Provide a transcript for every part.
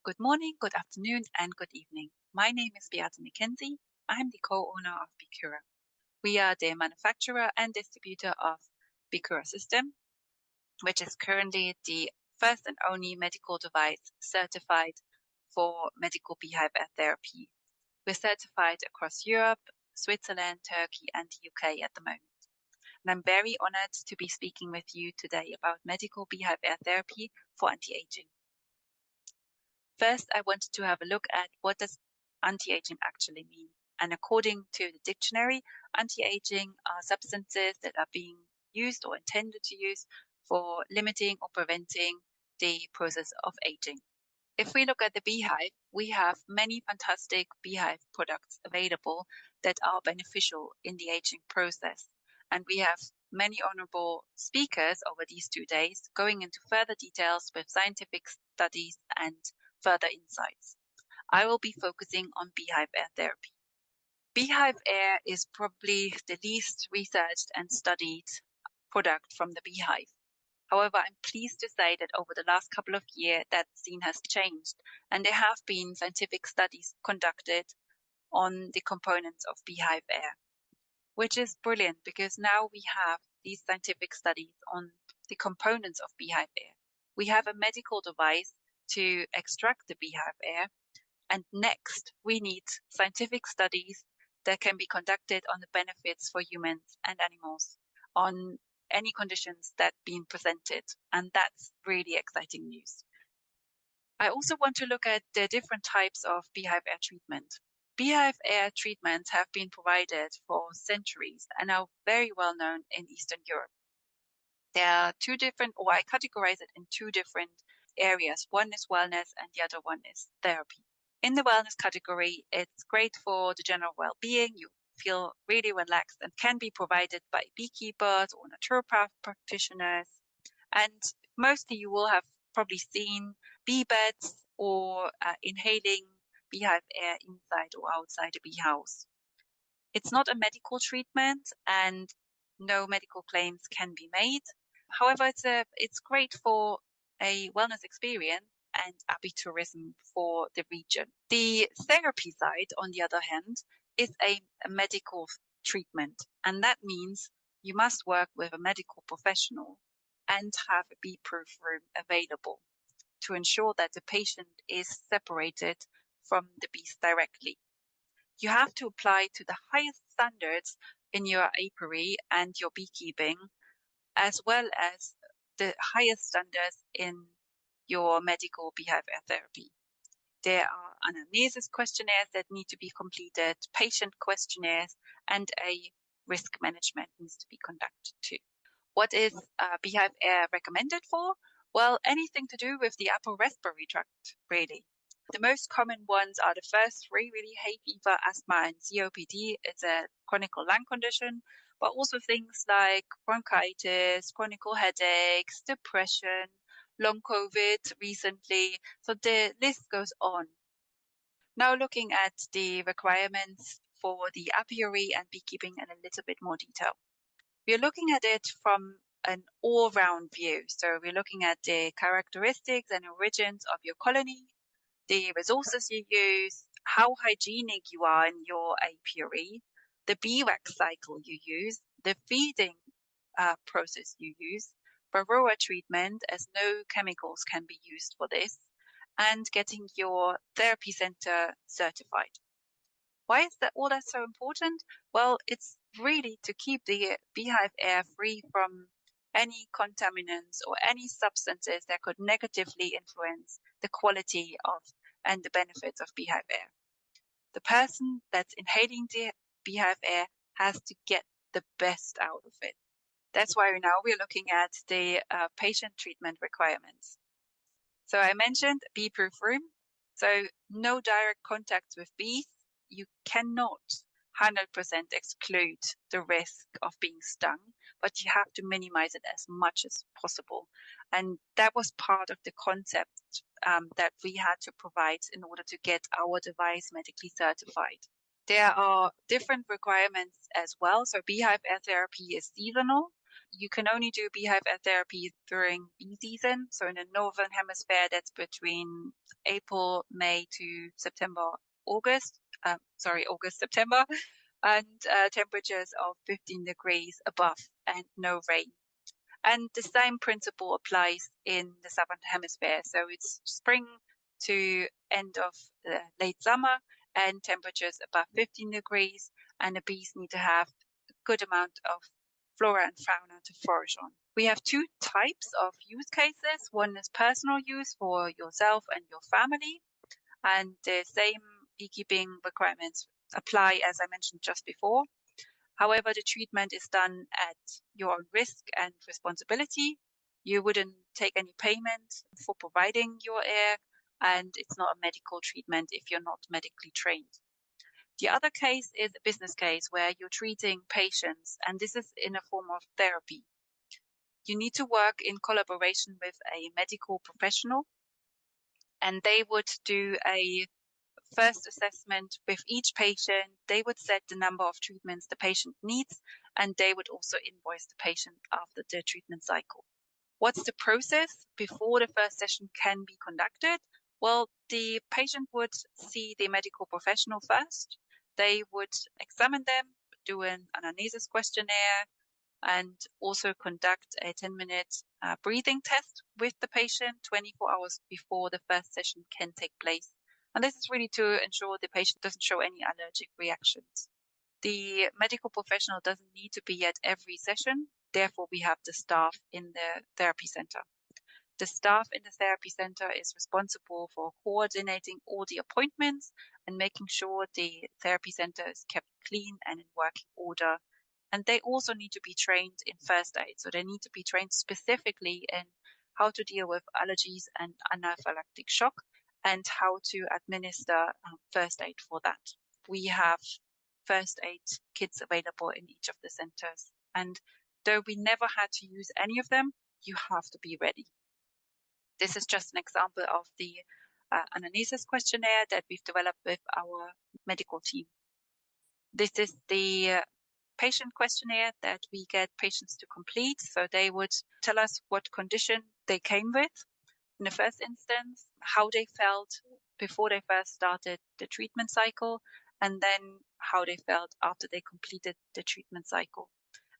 Good morning, good afternoon, and good evening. My name is Beata McKenzie. I'm the co-owner of Bicura. We are the manufacturer and distributor of Bicura System, which is currently the first and only medical device certified for medical beehive air therapy. We're certified across Europe, Switzerland, Turkey, and the UK at the moment. And I'm very honored to be speaking with you today about medical beehive air therapy for anti-aging. First, I wanted to have a look at what does anti-aging actually mean. And according to the dictionary, anti-aging are substances that are being used or intended to use for limiting or preventing the process of aging. If we look at the beehive, we have many fantastic beehive products available that are beneficial in the aging process. And we have many honorable speakers over these 2 days going into further details with scientific studies and further insights. I will be focusing on beehive air therapy. Beehive air is probably the least researched and studied product from the beehive. However, I'm pleased to say that over the last couple of years, that scene has changed, and there have been scientific studies conducted on the components of beehive air, which is brilliant because now we have these scientific studies on the components of beehive air. We have a medical device to extract the beehive air, and next we need scientific studies that can be conducted on the benefits for humans and animals on any conditions that being presented, and that's really exciting news. I also want to look at the different types of beehive air treatment. Beehive air treatments have been provided for centuries and are very well known in Eastern Europe. There are two different, or I categorize it in two different areas. One is wellness and the other one is therapy. In the wellness category, it's great for the general well-being. You feel really relaxed and can be provided by beekeepers or naturopath practitioners. And mostly you will have probably seen bee beds or inhaling beehive air inside or outside a bee house. It's not a medical treatment and no medical claims can be made. However, it's great for a wellness experience and apitourism for the region. The therapy side, on the other hand, is a medical treatment, and that means you must work with a medical professional and have a bee-proof room available to ensure that the patient is separated from the bees directly. You have to apply to the highest standards in your apiary and your beekeeping, as well as the highest standards in your medical beehive air therapy. There are anamnesis questionnaires that need to be completed, patient questionnaires, and a risk management needs to be conducted too. What is beehive air recommended for? Well, anything to do with the upper respiratory tract, really. The most common ones are the first three, really: hay fever, asthma, and COPD. It's a chronic lung condition, but also things like bronchitis, chronic headaches, depression, long COVID recently. So the list goes on. Now looking at the requirements for the apiary and beekeeping in a little bit more detail. We're looking at it from an all-round view. So we're looking at the characteristics and origins of your colony, the resources you use, how hygienic you are in your apiary, the beeswax cycle you use, the feeding process you use, varroa treatment, as no chemicals can be used for this, and getting your therapy center certified. Why is that all that so important? Well, it's really to keep the beehive air free from any contaminants or any substances that could negatively influence the quality of and the benefits of beehive air. The person that's inhaling the beehive air has to get the best out of it. That's why now we're looking at the patient treatment requirements. So I mentioned bee-proof room. So no direct contact with bees. You cannot 100% exclude the risk of being stung, but you have to minimize it as much as possible. And that was part of the concept that we had to provide in order to get our device medically certified. There are different requirements as well. So beehive air therapy is seasonal. You can only do beehive therapy during bee season. So in the Northern Hemisphere, that's between April, May to September, August. August, September, and temperatures of 15 degrees above and no rain. And the same principle applies in the Southern Hemisphere. So it's spring to end of late summer and temperatures above 15 degrees, and the bees need to have a good amount of flora and fauna to forage on. We have two types of use cases. One is personal use for yourself and your family, and the same beekeeping requirements apply as I mentioned just before. However, the treatment is done at your own risk and responsibility. You wouldn't take any payment for providing your air, and it's not a medical treatment if you're not medically trained. The other case is a business case where you're treating patients, and this is in a form of therapy. You need to work in collaboration with a medical professional, and they would do a first assessment with each patient. They would set the number of treatments the patient needs, and they would also invoice the patient after the treatment cycle. What's the process before the first session can be conducted? Well, the patient would see the medical professional first. They would examine them, do an anamnesis questionnaire, and also conduct a 10-minute breathing test with the patient 24 hours before the first session can take place. And this is really to ensure the patient doesn't show any allergic reactions. The medical professional doesn't need to be at every session. Therefore, we have the staff in the therapy center. The staff in the therapy center is responsible for coordinating all the appointments and making sure the therapy center is kept clean and in working order. And they also need to be trained in first aid. So they need to be trained specifically in how to deal with allergies and anaphylactic shock, and how to administer first aid for that. We have first aid kits available in each of the centers. And though we never had to use any of them, you have to be ready. This is just an example of the anamnesis questionnaire that we've developed with our medical team. This is the patient questionnaire that we get patients to complete. So they would tell us what condition they came with in the first instance, how they felt before they first started the treatment cycle, and then how they felt after they completed the treatment cycle.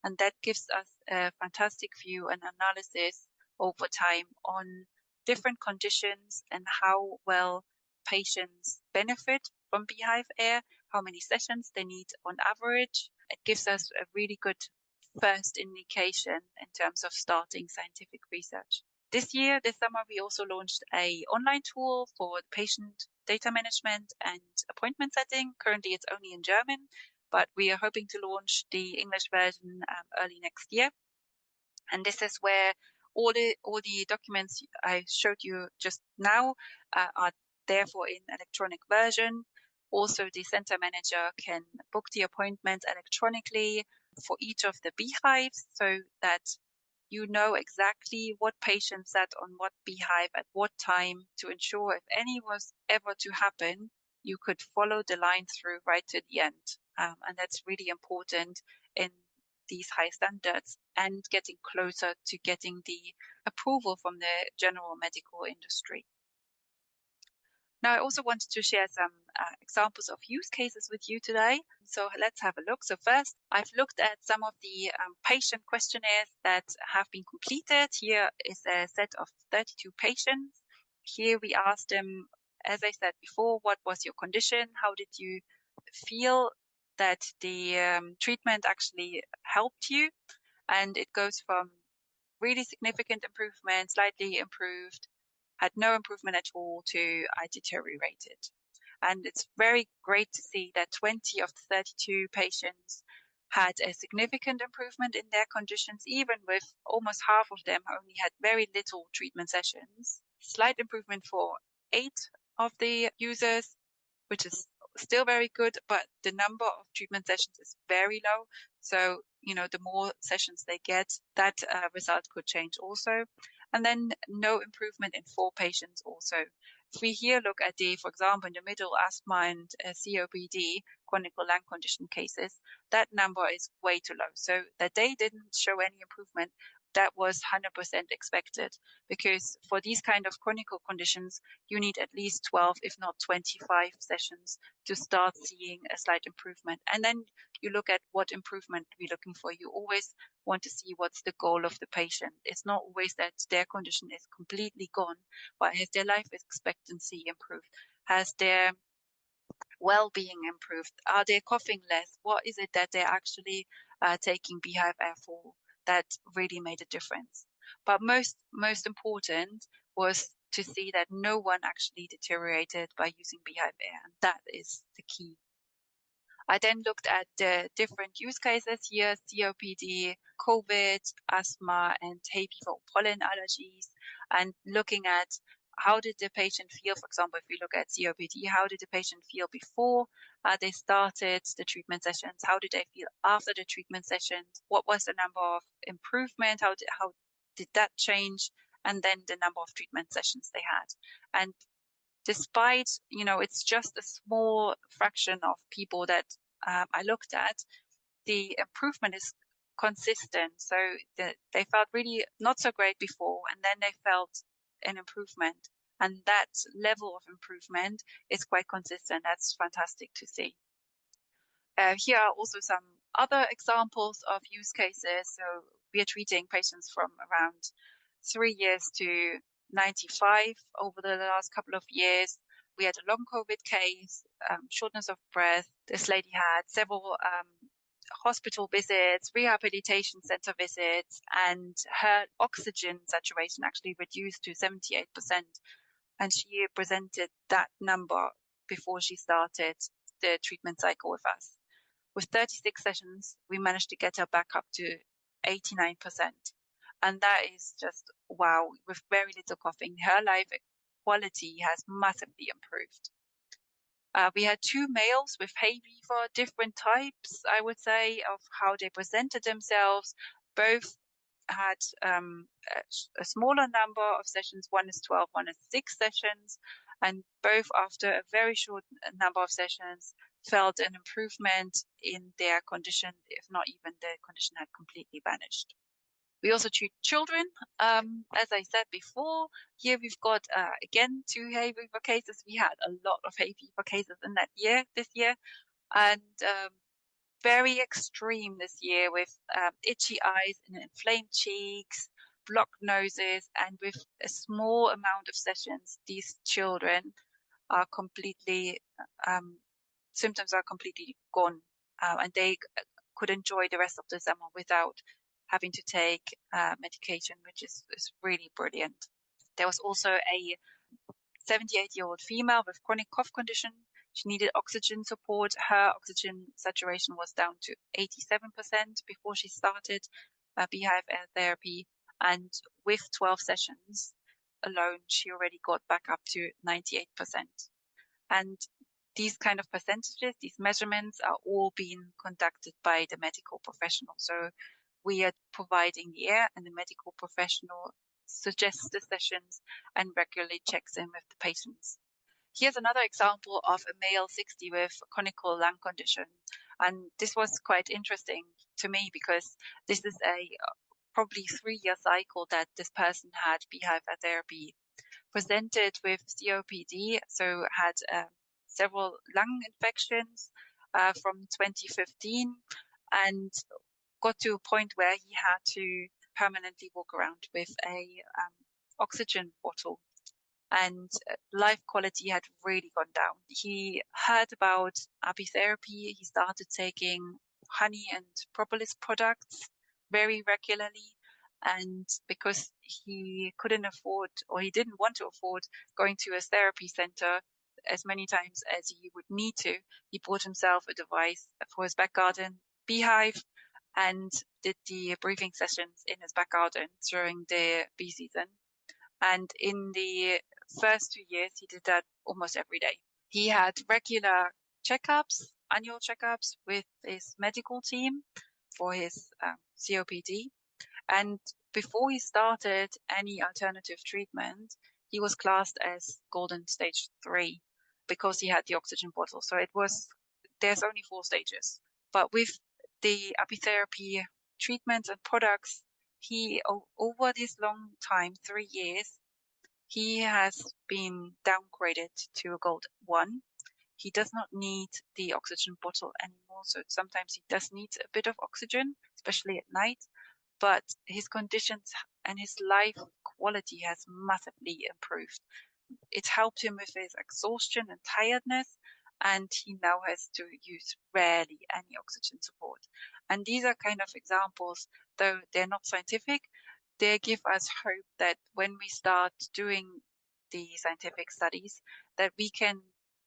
And that gives us a fantastic view and analysis over time on different conditions and how well patients benefit from beehive air, how many sessions they need on average. It gives us a really good first indication in terms of starting scientific research. This summer, we also launched an online tool for patient data management and appointment setting. Currently, it's only in German, but we are hoping to launch the English version early next year. And this is where all the documents I showed you just now are therefore in electronic version. Also, the center manager can book the appointment electronically for each of the beehives, so that you know exactly what patient sat on what beehive at what time, to ensure if any was ever to happen, you could follow the line through right to the end. And that's really important in these high standards and getting closer to getting the approval from the general medical industry. Now, I also wanted to share some examples of use cases with you today. So let's have a look. So first, I've looked at some of the patient questionnaires that have been completed. Here is a set of 32 patients. Here we asked them, as I said before, what was your condition? How did you feel that the treatment actually helped you? And it goes from really significant improvement, slightly improved, had no improvement at all, to I deteriorated. And it's very great to see that 20 of the 32 patients had a significant improvement in their conditions, even with almost half of them only had very little treatment sessions. Slight improvement for 8 of the users, which is still very good, but the number of treatment sessions is very low. So, the more sessions they get, that result could change also. And then no improvement in 4 patients also. If we here look at for example, in the middle, asthma and COPD, chronic lung condition cases, that number is way too low. So that they didn't show any improvement, that was 100% expected, because for these kind of chronic conditions, you need at least 12, if not 25 sessions to start seeing a slight improvement. And then you look at what improvement we're looking for. You always want to see what's the goal of the patient. It's not always that their condition is completely gone, but has their life expectancy improved? Has their well-being improved? Are they coughing less? What is it that they're actually taking Beehive Air for that really made a difference? But most important was to see that no one actually deteriorated by using Beehive Air, and that is the key. I then looked at the different use cases here: COPD, COVID, asthma, and hay fever or pollen allergies, and looking at how did the patient feel. For example, if we look at COPD, how did the patient feel before they started the treatment sessions? How did they feel after the treatment sessions? What was the number of improvement? How did that change? And then the number of treatment sessions they had. And despite, it's just a small fraction of people that I looked at, the improvement is consistent. So they felt really not so great before, and then they felt an improvement. And that level of improvement is quite consistent. That's fantastic to see. Here are also some other examples of use cases. So we are treating patients from around 3 years to 95 over the last couple of years. We had a long COVID case, shortness of breath. This lady had several hospital visits, rehabilitation center visits, and her oxygen saturation actually reduced to 78%. And she presented that number before she started the treatment cycle with us. With 36 sessions, we managed to get her back up to 89%. And that is just wow. With very little coughing, her life quality has massively improved. We had 2 males with hay fever, different types, I would say, of how they presented themselves. Both had a smaller number of sessions. One is 12, one is 6 sessions. And both, after a very short number of sessions, felt an improvement in their condition, if not even the condition had completely vanished. We also treat children. As I said before, here we've got, again, 2 hay fever cases. We had a lot of hay fever cases in this year, and very extreme this year with itchy eyes and inflamed cheeks, blocked noses, and with a small amount of sessions, these children are completely, symptoms are completely gone, and they could enjoy the rest of the summer without having to take medication, which is really brilliant. There was also a 78-year-old female with chronic cough condition. She needed oxygen support. Her oxygen saturation was down to 87% before she started Beehive Air therapy. And with 12 sessions alone, she already got back up to 98%. And these kind of percentages, these measurements are all being conducted by the medical professional. So we are providing the air, and the medical professional suggests the sessions and regularly checks in with the patients. Here's another example of a male 60 with chronic lung condition. And this was quite interesting to me because this is a probably 3-year cycle that this person had Beehive Air therapy. Presented with COPD, so had several lung infections from 2015, and got to a point where he had to permanently walk around with a oxygen bottle, and life quality had really gone down. He heard about apitherapy. He started taking honey and propolis products very regularly, and because he couldn't afford, or he didn't want to afford, going to a therapy center as many times as he would need to, he bought himself a device for his back garden, Beehive, and did the breathing sessions in his back garden during the bee season. And in the first 2 years, he did that almost every day. He had regular checkups, annual checkups with his medical team for his COPD. And before he started any alternative treatment, he was classed as golden stage 3 because he had the oxygen bottle. So it was there's only 4 stages. But with the apitherapy treatments and products, he over this long time, 3 years, he has been downgraded to a gold 1. He does not need the oxygen bottle anymore, so sometimes he does need a bit of oxygen, especially at night, but his conditions and his life quality has massively improved. It helped him with his exhaustion and tiredness, and he now has to use rarely any oxygen support. And these are kind of examples, though they're not scientific, they give us hope that when we start doing the scientific studies, that we can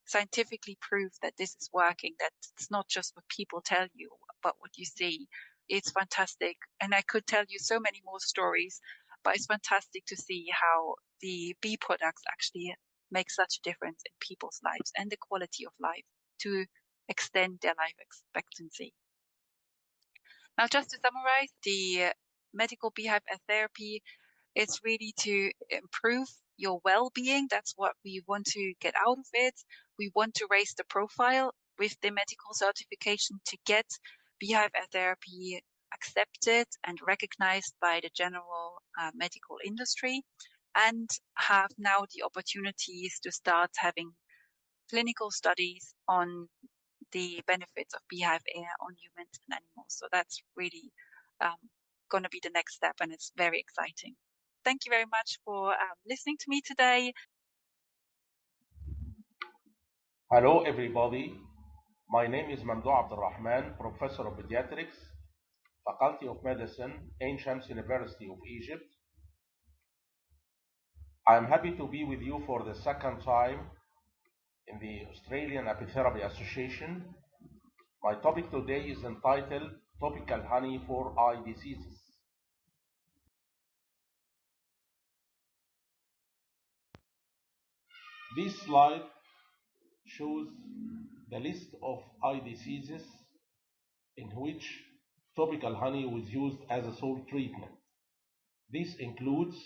scientifically prove that this is working, that it's not just what people tell you, but what you see. It's fantastic. And I could tell you so many more stories, but it's fantastic to see how the bee products actually make such a difference in people's lives and the quality of life to extend their life expectancy. Now, just to summarize, the medical beehive therapy is really to improve your well-being. That's what we want to get out of it. We want to raise the profile with the medical certification to get beehive therapy accepted and recognized by the general medical industry, and have now the opportunities to start having clinical studies on the benefits of beehive air on humans and animals. So that's really going to be the next step, and it's very exciting. Thank you very much for listening to me today. Hello, everybody. My name is Mamdouh Abdulrahman, Professor of Pediatrics, Faculty of Medicine, Ain Shams University of Egypt. I am happy to be with you for the second time in the Australian Apitherapy Association. My topic today is entitled Topical Honey for Eye Diseases. This slide shows the list of eye diseases in which topical honey was used as a sole treatment. This includes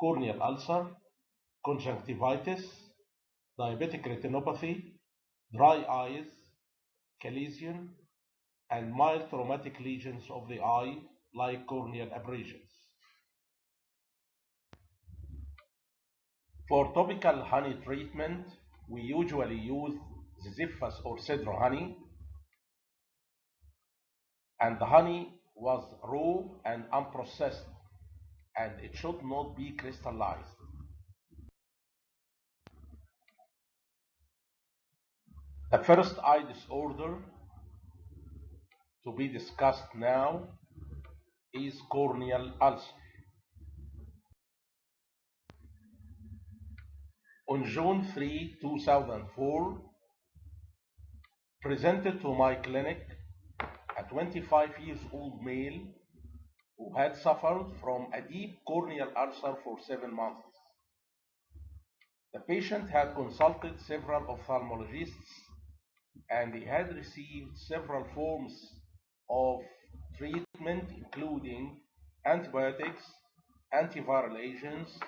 corneal ulcer, conjunctivitis, diabetic retinopathy, dry eyes, chalazion, and mild traumatic lesions of the eye like corneal abrasions. For topical honey treatment, we usually use ziziphus or cedro honey, and the honey was raw and unprocessed, and it should not be crystallized. The first eye disorder to be discussed now is corneal ulcer. On June 3, 2004, presented to my clinic a 25-year-old male who had suffered from a deep corneal ulcer for 7 months. The patient had consulted several ophthalmologists, and he had received several forms of treatment, including antibiotics, antiviral agents,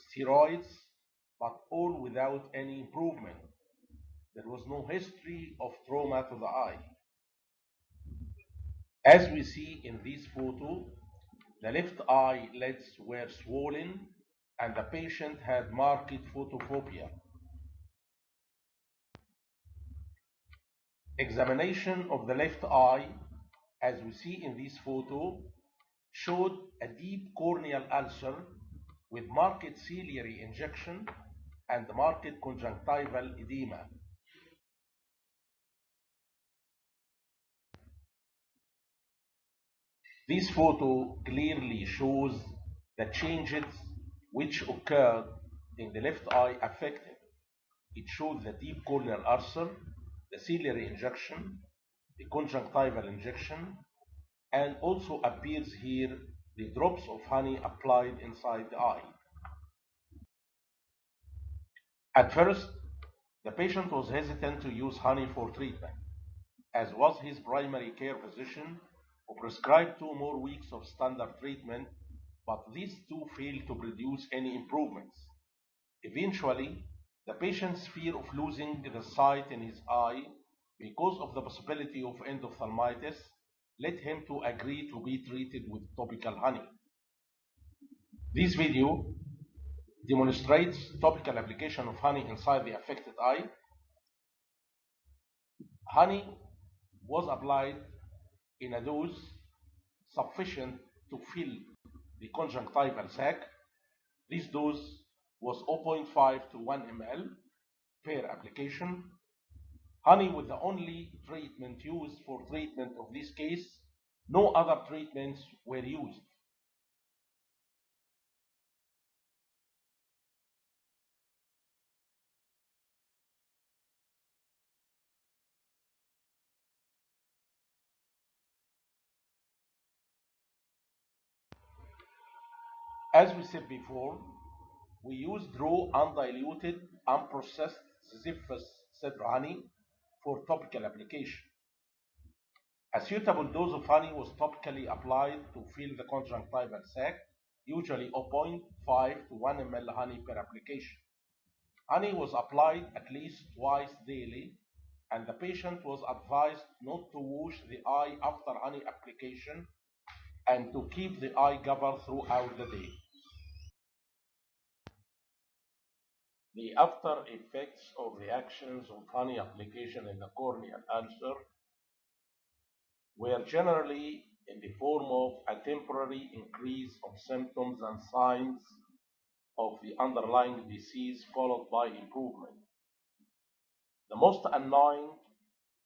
steroids, but all without any improvement. There was no history of trauma to the eye. As we see in this photo, the left eyelids were swollen and the patient had marked photophobia. Examination of the left eye, as we see in this photo, showed a deep corneal ulcer with marked ciliary injection and marked conjunctival edema. This photo clearly shows the changes which occurred in the left eye affected. It shows the deep corneal ulcer, the ciliary injection, the conjunctival injection, and also appears here the drops of honey applied inside the eye. At first, the patient was hesitant to use honey for treatment, as was his primary care physician, who prescribed 2 more weeks of standard treatment, but these 2 failed to produce any improvements. Eventually, the patient's fear of losing the sight in his eye because of the possibility of endophthalmitis, led him to agree to be treated with topical honey. This video demonstrates topical application of honey inside the affected eye. Honey was applied in a dose sufficient to fill the conjunctival sac. This dose was 0.5 to 1 ml per application. Honey was the only treatment used for treatment of this case. No other treatments were used. As we said before, we used raw, undiluted, unprocessed Ziphus cedar honey for topical application. A suitable dose of honey was topically applied to fill the conjunctival sac, usually 0.5 to 1 ml honey per application. Honey was applied at least twice daily, and the patient was advised not to wash the eye after honey application and to keep the eye covered throughout the day. The after effects or reactions of honey application in the corneal ulcer were generally in the form of a temporary increase of symptoms and signs of the underlying disease followed by improvement. The most annoying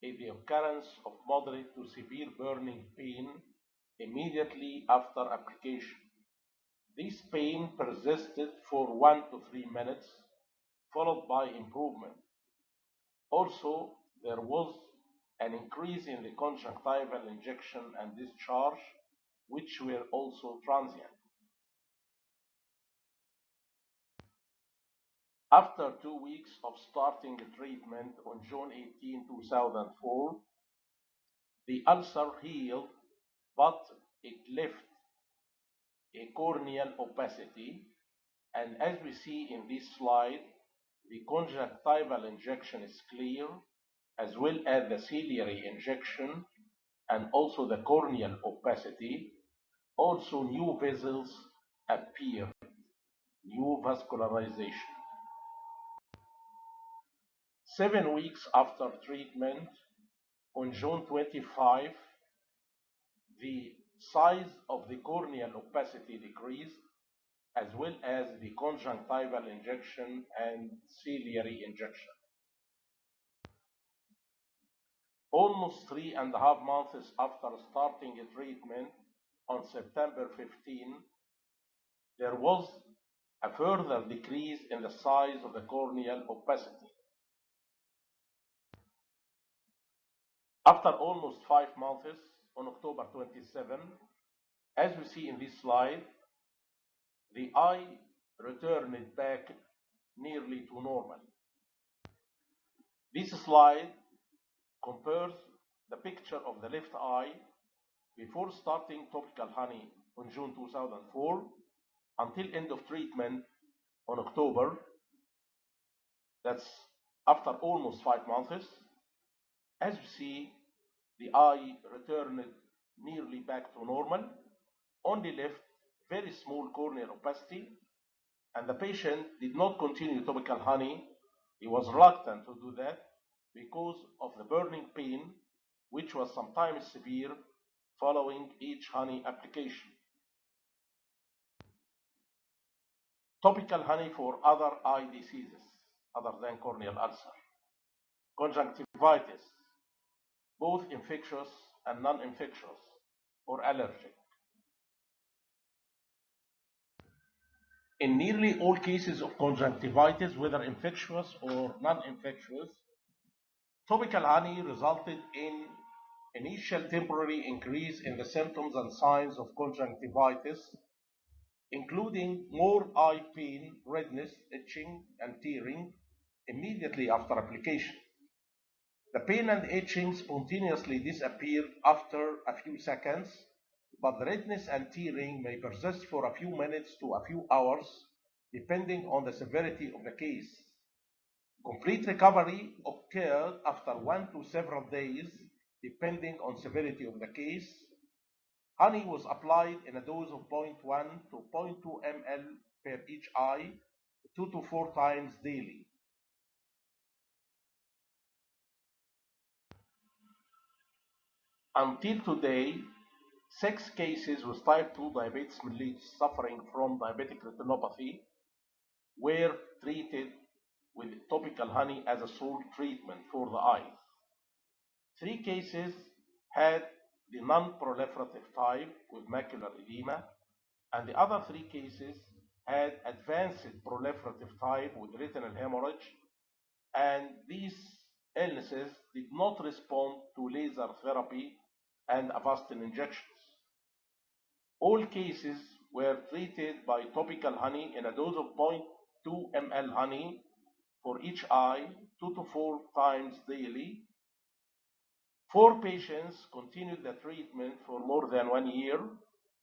is the occurrence of moderate to severe burning pain immediately after application. This pain persisted for 1 to 3 minutes, followed by improvement. Also, there was an increase in the conjunctival injection and discharge, which were also transient. After 2 weeks of starting treatment on June 18, 2004, the ulcer healed, but it left a corneal opacity, and as we see in this slide, the conjunctival injection is clear, as well as the ciliary injection, and also the corneal opacity. Also, new vessels appear, new vascularization. 7 weeks after treatment, on June 25, the size of the corneal opacity decreased, as well as the conjunctival injection and ciliary injection. Almost 3.5 months after starting treatment on September 15, there was a further decrease in the size of the corneal opacity. After almost 5 months, on October 27, as we see in this slide, the eye returned back nearly to normal. This slide compares the picture of the left eye before starting topical honey on June 2004 until end of treatment on October. That's after almost 5 months. As you see, the eye returned nearly back to normal, only left very small corneal opacity, and the patient did not continue topical honey. He was reluctant to do that because of the burning pain, which was sometimes severe following each honey application. Topical honey for other eye diseases other than corneal ulcer. Conjunctivitis, both infectious and non-infectious, or allergic. In nearly all cases of conjunctivitis, whether infectious or non-infectious, topical honey resulted in initial temporary increase in the symptoms and signs of conjunctivitis, including more eye pain, redness, itching, and tearing immediately after application. The pain and itching spontaneously disappear after a few seconds, but the redness and tearing may persist for a few minutes to a few hours, depending on the severity of the case. Complete recovery occurred after 1 to several days, depending on severity of the case. Honey was applied in a dose of 0.1 to 0.2 ml per each eye, 2 to 4 times daily. Until today, 6 cases with type 2 diabetes mellitus suffering from diabetic retinopathy were treated with topical honey as a sole treatment for the eyes. 3 cases had the non-proliferative type with macular edema, and the other 3 cases had advanced proliferative type with retinal hemorrhage, and these illnesses did not respond to laser therapy and Avastin injections. All cases were treated by topical honey in a dose of 0.2 ml honey for each eye, 2 to 4 times daily. 4 patients continued the treatment for more than 1 year,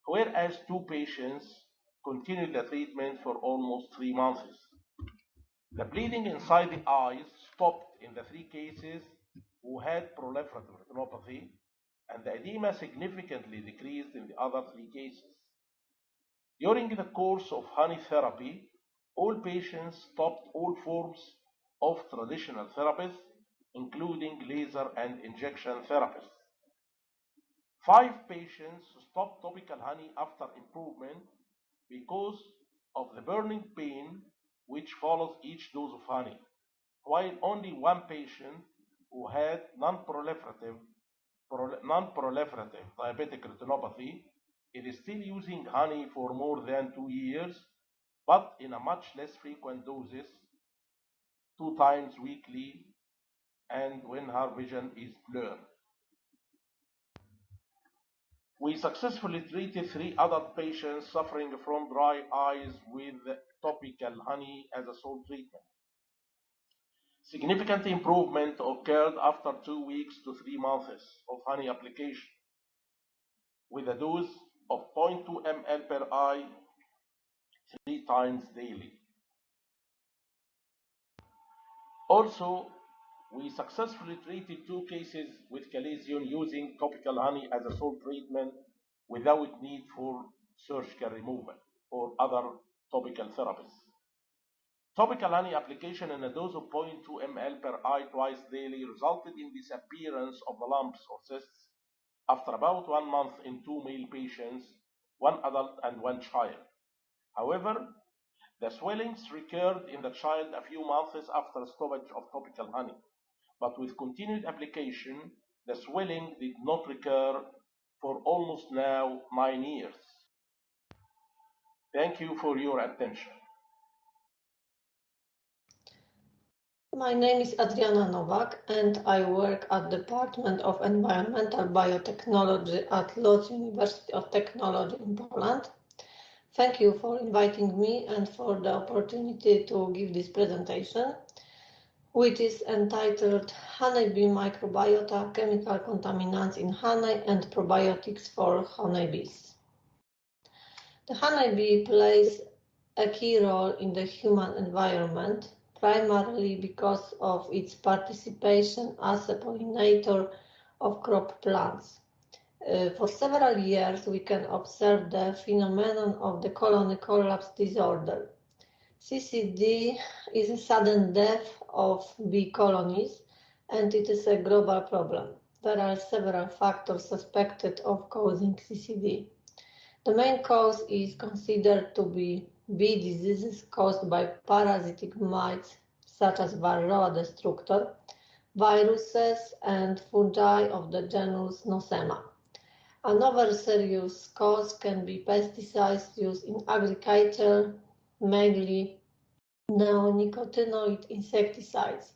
whereas 2 patients continued the treatment for almost 3 months. The bleeding inside the eyes stopped in the 3 cases who had proliferative retinopathy, and the edema significantly decreased in the other 3 cases. During the course of honey therapy, all patients stopped all forms of traditional therapies, including laser and injection therapies. 5 patients stopped topical honey after improvement because of the burning pain which follows each dose of honey, while only 1 patient who had non-proliferative diabetic retinopathy is still using honey for more than 2 years, but in a much less frequent doses, 2 times weekly, and when her vision is blurred. We successfully treated 3 adult patients suffering from dry eyes with topical honey as a sole treatment. Significant improvement occurred after 2 weeks to 3 months of honey application, with a dose of 0.2 ml per eye 3 times daily. Also, we successfully treated 2 cases with chalazion using topical honey as a sole treatment without need for surgical removal or other topical therapies. Topical honey application in a dose of 0.2 ml per eye twice daily resulted in disappearance of the lumps or cysts after about 1 month in 2 male patients, 1 adult and 1 child. However, the swellings recurred in the child a few months after stoppage of topical honey, but with continued application, the swelling did not recur for almost now 9 years. Thank you for your attention. My name is Adriana Nowak and I work at the Department of Environmental Biotechnology at Łódź University of Technology in Poland. Thank you for inviting me and for the opportunity to give this presentation, which is entitled Honeybee Microbiota, Chemical Contaminants in Honey and Probiotics for Honeybees. The honeybee plays a key role in the human environment, primarily because of its participation as a pollinator of crop plants. For several years, we can observe the phenomenon of the colony collapse disorder. CCD is a sudden death of bee colonies, and it is a global problem. There are several factors suspected of causing CCD. The main cause is considered to be bee diseases caused by parasitic mites such as Varroa destructor, viruses, and fungi of the genus Nosema. Another serious cause can be pesticides used in agriculture, mainly neonicotinoid insecticides,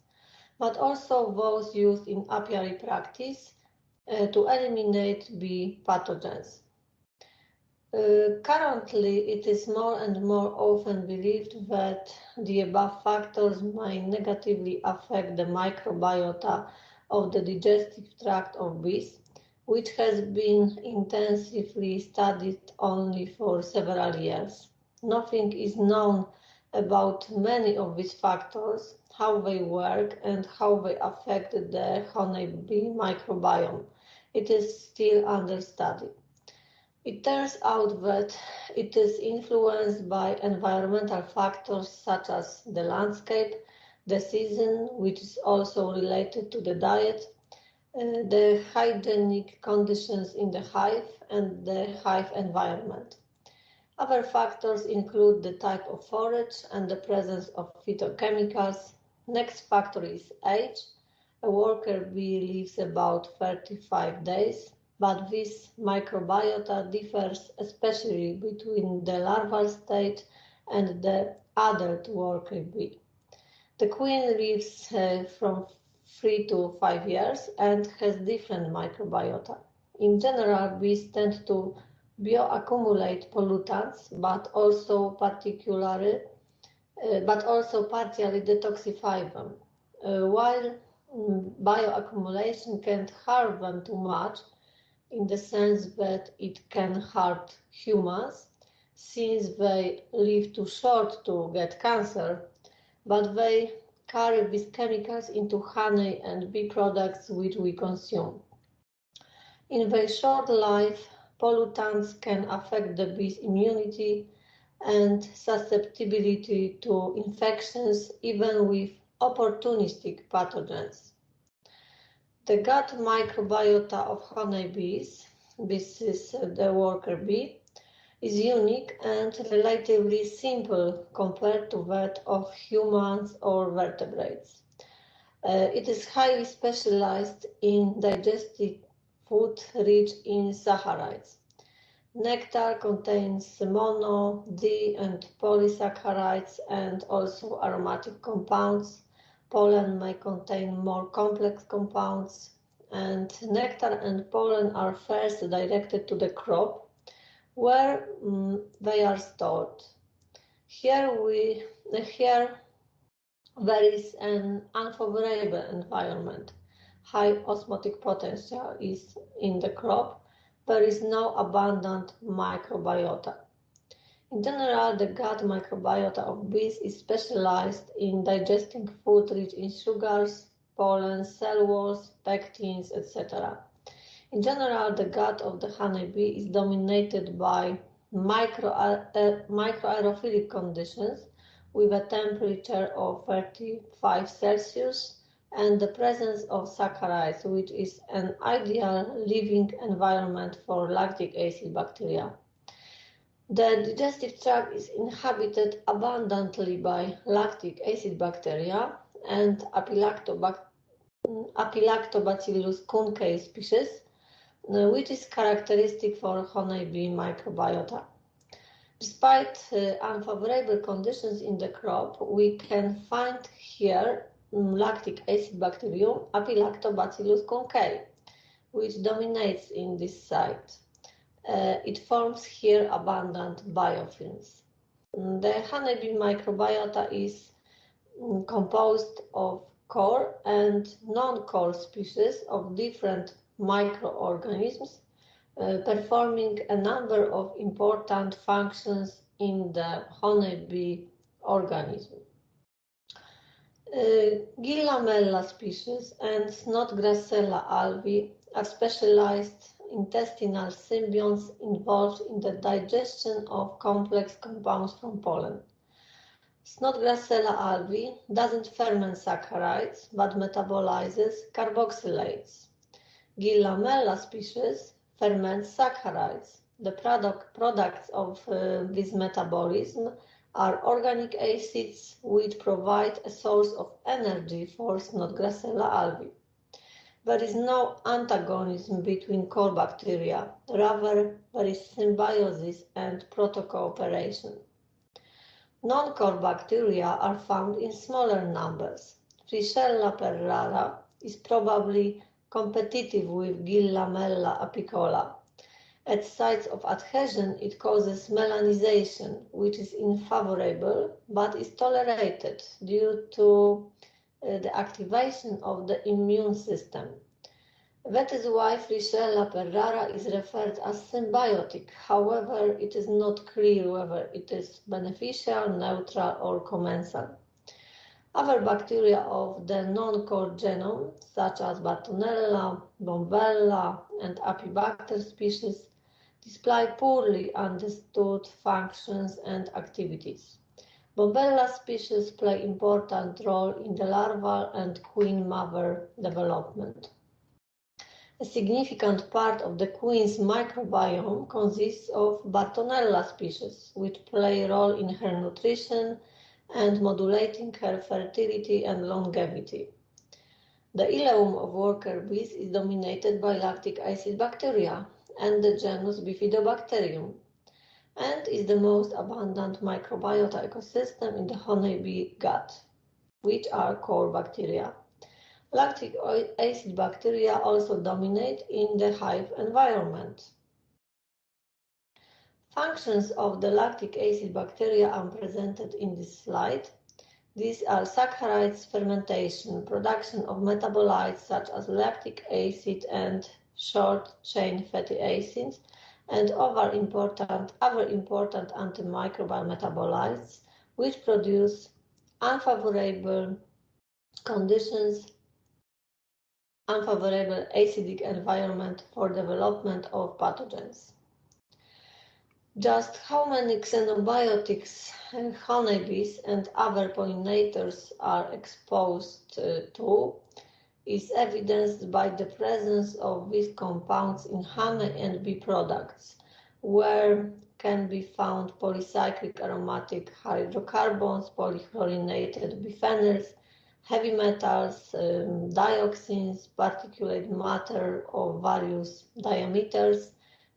but also those used in apiary practice to eliminate bee pathogens. Currently, it is more and more often believed that the above factors may negatively affect the microbiota of the digestive tract of bees, which has been intensively studied only for several years. Nothing is known about many of these factors, how they work, and how they affect the honeybee microbiome. It is still under study. It turns out that it is influenced by environmental factors such as the landscape, the season, which is also related to the diet, the hygienic conditions in the hive, and the hive environment. Other factors include the type of forage and the presence of phytochemicals. Next factor is age. A worker bee lives about 35 days, but this microbiota differs especially between the larval stage and the adult worker bee. The queen lives from 3 to 5 years and has different microbiota. In general, bees tend to bioaccumulate pollutants, but also partially detoxify them. While bioaccumulation can't harm them too much, in the sense that it can hurt humans, since they live too short to get cancer, but they carry these chemicals into honey and bee products which we consume. In their short life, pollutants can affect the bee's immunity and susceptibility to infections, even with opportunistic pathogens. The gut microbiota of honeybees, this is the worker bee, is unique and relatively simple compared to that of humans or vertebrates. It is highly specialized in digesting food rich in saccharides. Nectar contains mono, di, and polysaccharides and also aromatic compounds. Pollen may contain more complex compounds, and nectar and pollen are first directed to the crop, where they are stored. Here there is an unfavorable environment. High osmotic potential is in the crop. There is no abundant microbiota. In general, the gut microbiota of bees is specialized in digesting food rich in sugars, pollen, cell walls, pectins, etc. In general, the gut of the honeybee is dominated by microaerophilic conditions with a temperature of 35 Celsius and the presence of saccharides, which is an ideal living environment for lactic acid bacteria. The digestive tract is inhabited abundantly by lactic acid bacteria and Apilactobacillus kunkei species, which is characteristic for honeybee microbiota. Despite unfavorable conditions in the crop, we can find here lactic acid bacterium Apilactobacillus kunkei, which dominates in this site. It forms here abundant biofilms. The honeybee microbiota is composed of core and non-core species of different microorganisms, performing a number of important functions in the honeybee organism. Gillamella species and Snodgrassella alvi are specialized intestinal symbionts involved in the digestion of complex compounds from pollen. Snodgrassella alvi doesn't ferment saccharides but metabolizes carboxylates. Gillamella species ferment saccharides. The products of this metabolism are organic acids which provide a source of energy for Snodgrassella alvi. There is no antagonism between core bacteria, rather there is symbiosis and proto-cooperation. Non-core bacteria are found in smaller numbers. Frishella perrara is probably competitive with Gillamella apicola. At sites of adhesion, it causes melanization, which is unfavorable but is tolerated due to the activation of the immune system. That is why Frishella perrara is referred as symbiotic. However, it is not clear whether it is beneficial, neutral, or commensal. Other bacteria of the non-core genome, such as Bartonella, Bombella, and Apibacter species, display poorly understood functions and activities. Bombella species play an important role in the larval and queen mother development. A significant part of the queen's microbiome consists of Bartonella species, which play a role in her nutrition and modulating her fertility and longevity. The ileum of worker bees is dominated by lactic acid bacteria and the genus Bifidobacterium, and is the most abundant microbiota ecosystem in the honeybee gut, which are core bacteria. Lactic acid bacteria also dominate in the hive environment. Functions of the lactic acid bacteria are presented in this slide. These are saccharides fermentation, production of metabolites such as lactic acid and short-chain fatty acids, and other important antimicrobial metabolites, which produce unfavorable conditions, unfavorable acidic environment for development of pathogens. Just how many xenobiotics honeybees and other pollinators are exposed to is evidenced by the presence of these compounds in honey and bee products, where can be found polycyclic aromatic hydrocarbons, polychlorinated biphenyls, heavy metals, dioxins, particulate matter of various diameters,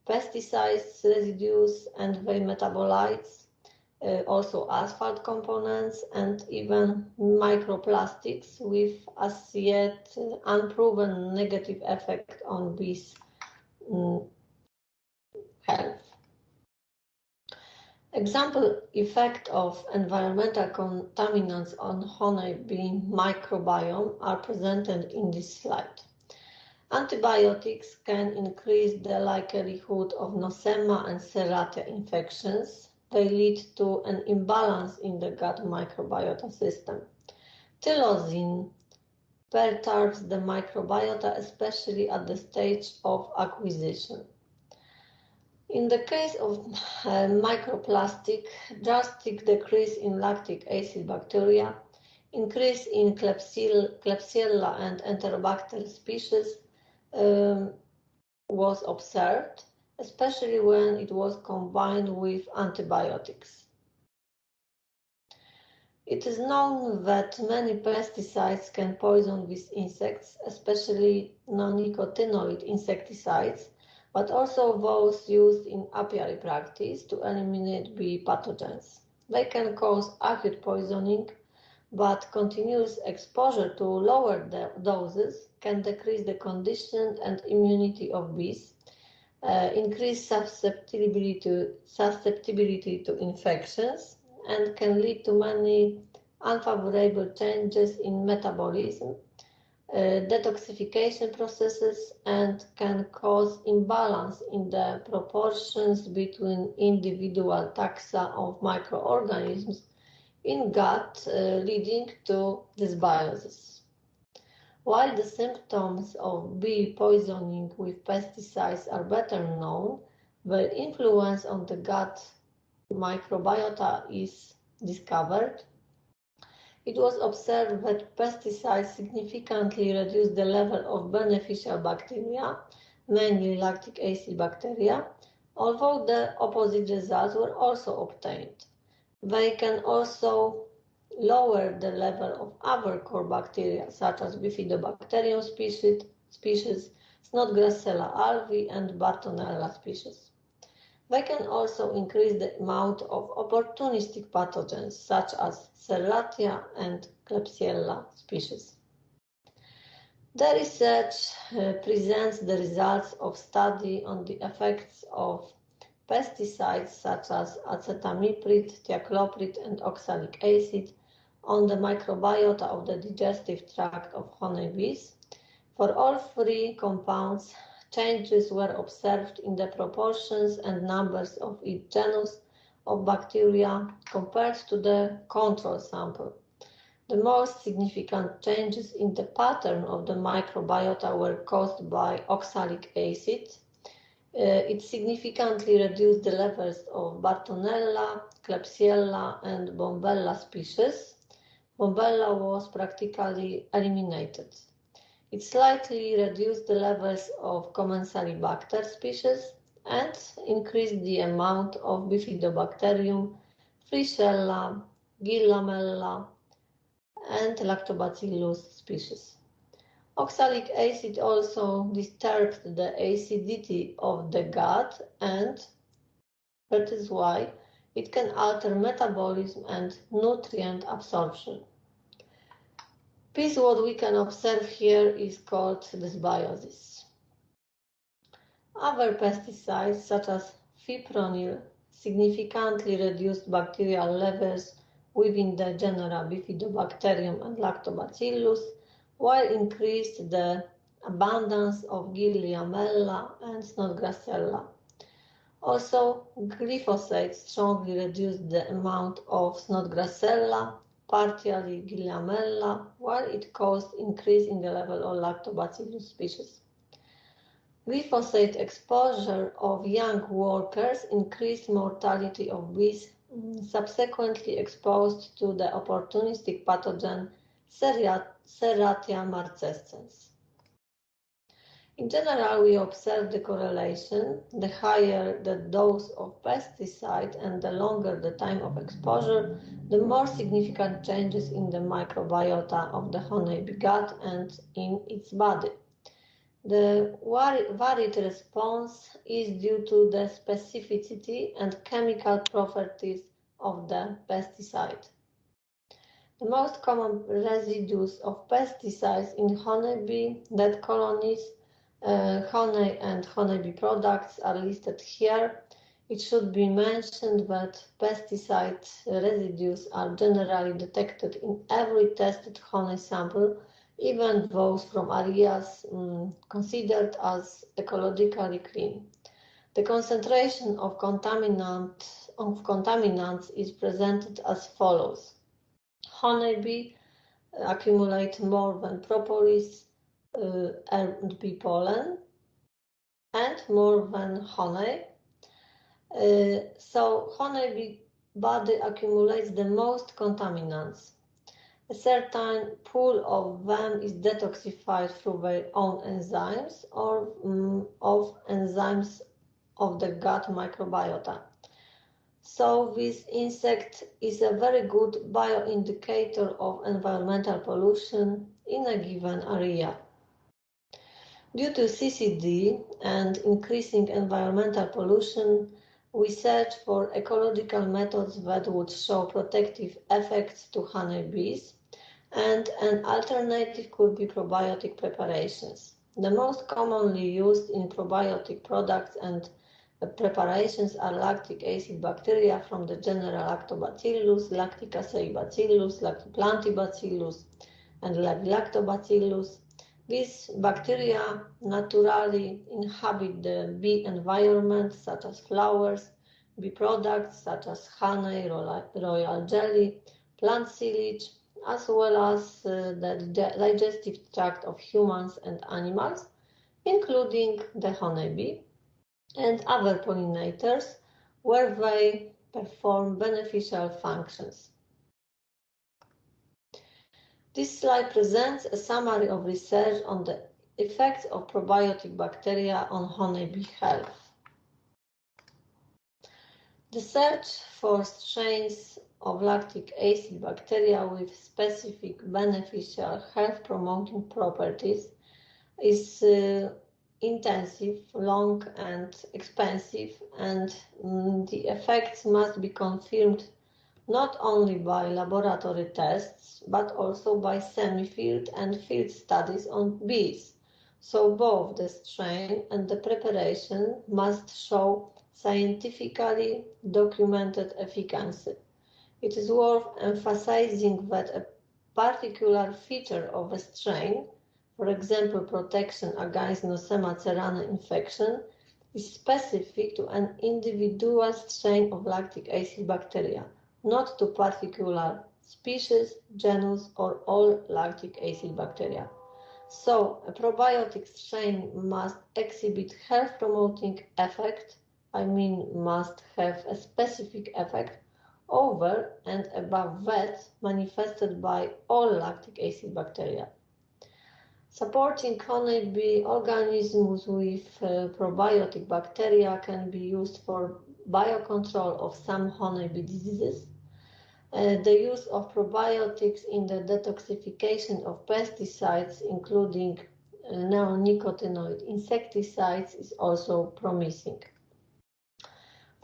pesticides residues and their metabolites, also asphalt components, and even microplastics with as yet unproven negative effect on bees' health. Example effect of environmental contaminants on honeybee microbiome are presented in this slide. Antibiotics can increase the likelihood of Nosema and Serratia infections. They lead to an imbalance in the gut microbiota system. Tyrosine perturbs the microbiota, especially at the stage of acquisition. In the case of microplastic, drastic decrease in lactic acid bacteria, increase in Klebsiella and Enterobacter species was observed, especially when it was combined with antibiotics. It is known that many pesticides can poison these insects, especially non-nicotinoid insecticides, but also those used in apiary practice to eliminate bee pathogens. They can cause acute poisoning, but continuous exposure to lower doses can decrease the condition and immunity of bees, increase susceptibility to infections, and can lead to many unfavorable changes in metabolism, detoxification processes, and can cause imbalance in the proportions between individual taxa of microorganisms in gut, leading to dysbiosis. While the symptoms of bee poisoning with pesticides are better known, the influence on the gut microbiota is discovered. It was observed that pesticides significantly reduce the level of beneficial bacteria, mainly lactic acid bacteria, although the opposite results were also obtained. They can also lower the level of other core bacteria, such as Bifidobacterium species, Snodgrassella alvi, and Bartonella species. They can also increase the amount of opportunistic pathogens, such as Serratia and Klebsiella species. The research presents the results of study on the effects of pesticides such as acetamiprid, thiacloprid, and oxalic acid on the microbiota of the digestive tract of honeybees. For all three compounds, changes were observed in the proportions and numbers of each genus of bacteria compared to the control sample. The most significant changes in the pattern of the microbiota were caused by oxalic acid. It significantly reduced the levels of Bartonella, Klebsiella, and Bombella species. Bombella was practically eliminated. It slightly reduced the levels of Commensalibacter species and increased the amount of Bifidobacterium, Freeshella, Gillamella, and Lactobacillus species. Oxalic acid also disturbed the acidity of the gut, and that is why it can alter metabolism and nutrient absorption. This, what we can observe here, is called dysbiosis. Other pesticides, such as fipronil, significantly reduced bacterial levels within the genera Bifidobacterium and Lactobacillus, while increased the abundance of Gilliamella and Snodgrassella. Also, glyphosate strongly reduced the amount of Snodgrassella, partially Gilliamella, while it caused increase in the level of Lactobacillus species. Glyphosate exposure of young workers increased mortality of bees subsequently exposed to the opportunistic pathogen Serratia marcescens. In general, we observe the correlation: the higher the dose of pesticide and the longer the time of exposure, the more significant changes in the microbiota of the honeybee gut and in its body. The varied response is due to the specificity and chemical properties of the pesticide. The most common residues of pesticides in honeybee dead colonies, honey and honeybee products are listed here. It should be mentioned that pesticide residues are generally detected in every tested honey sample, even those from areas considered as ecologically clean. The concentration of contaminants is presented as follows. Honeybee accumulate more than propolis and bee pollen and more than honey. So honeybee body accumulates the most contaminants. A certain pool of them is detoxified through their own enzymes or of enzymes of the gut microbiota. So this insect is a very good bioindicator of environmental pollution in a given area. Due to CCD and increasing environmental pollution, we search for ecological methods that would show protective effects to honeybees, and an alternative could be probiotic preparations. The most commonly used in probiotic products and preparations are lactic acid bacteria from the genera Lactobacillus, Lacticaseibacillus, Lactoplantibacillus, and Lactobacillus. These bacteria naturally inhabit the bee environment, such as flowers, bee products such as honey, royal jelly, plant silage, as well as the digestive tract of humans and animals, including the honeybee and other pollinators, where they perform beneficial functions. This slide presents a summary of research on the effects of probiotic bacteria on honeybee health. The search for strains of lactic acid bacteria with specific beneficial health-promoting properties is intensive, long, and expensive, and the effects must be confirmed not only by laboratory tests, but also by semi-field and field studies on bees. So both the strain and the preparation must show scientifically documented efficacy. It is worth emphasizing that a particular feature of a strain, for example, protection against Nosema cerana infection, is specific to an individual strain of lactic acid bacteria, not to particular species, genus, or all lactic acid bacteria. So, a probiotic strain must exhibit health-promoting effect, must have a specific effect over and above that manifested by all lactic acid bacteria. Supporting honeybee organisms with probiotic bacteria can be used for biocontrol of some honeybee diseases. The use of probiotics in the detoxification of pesticides, including neonicotinoid insecticides, is also promising.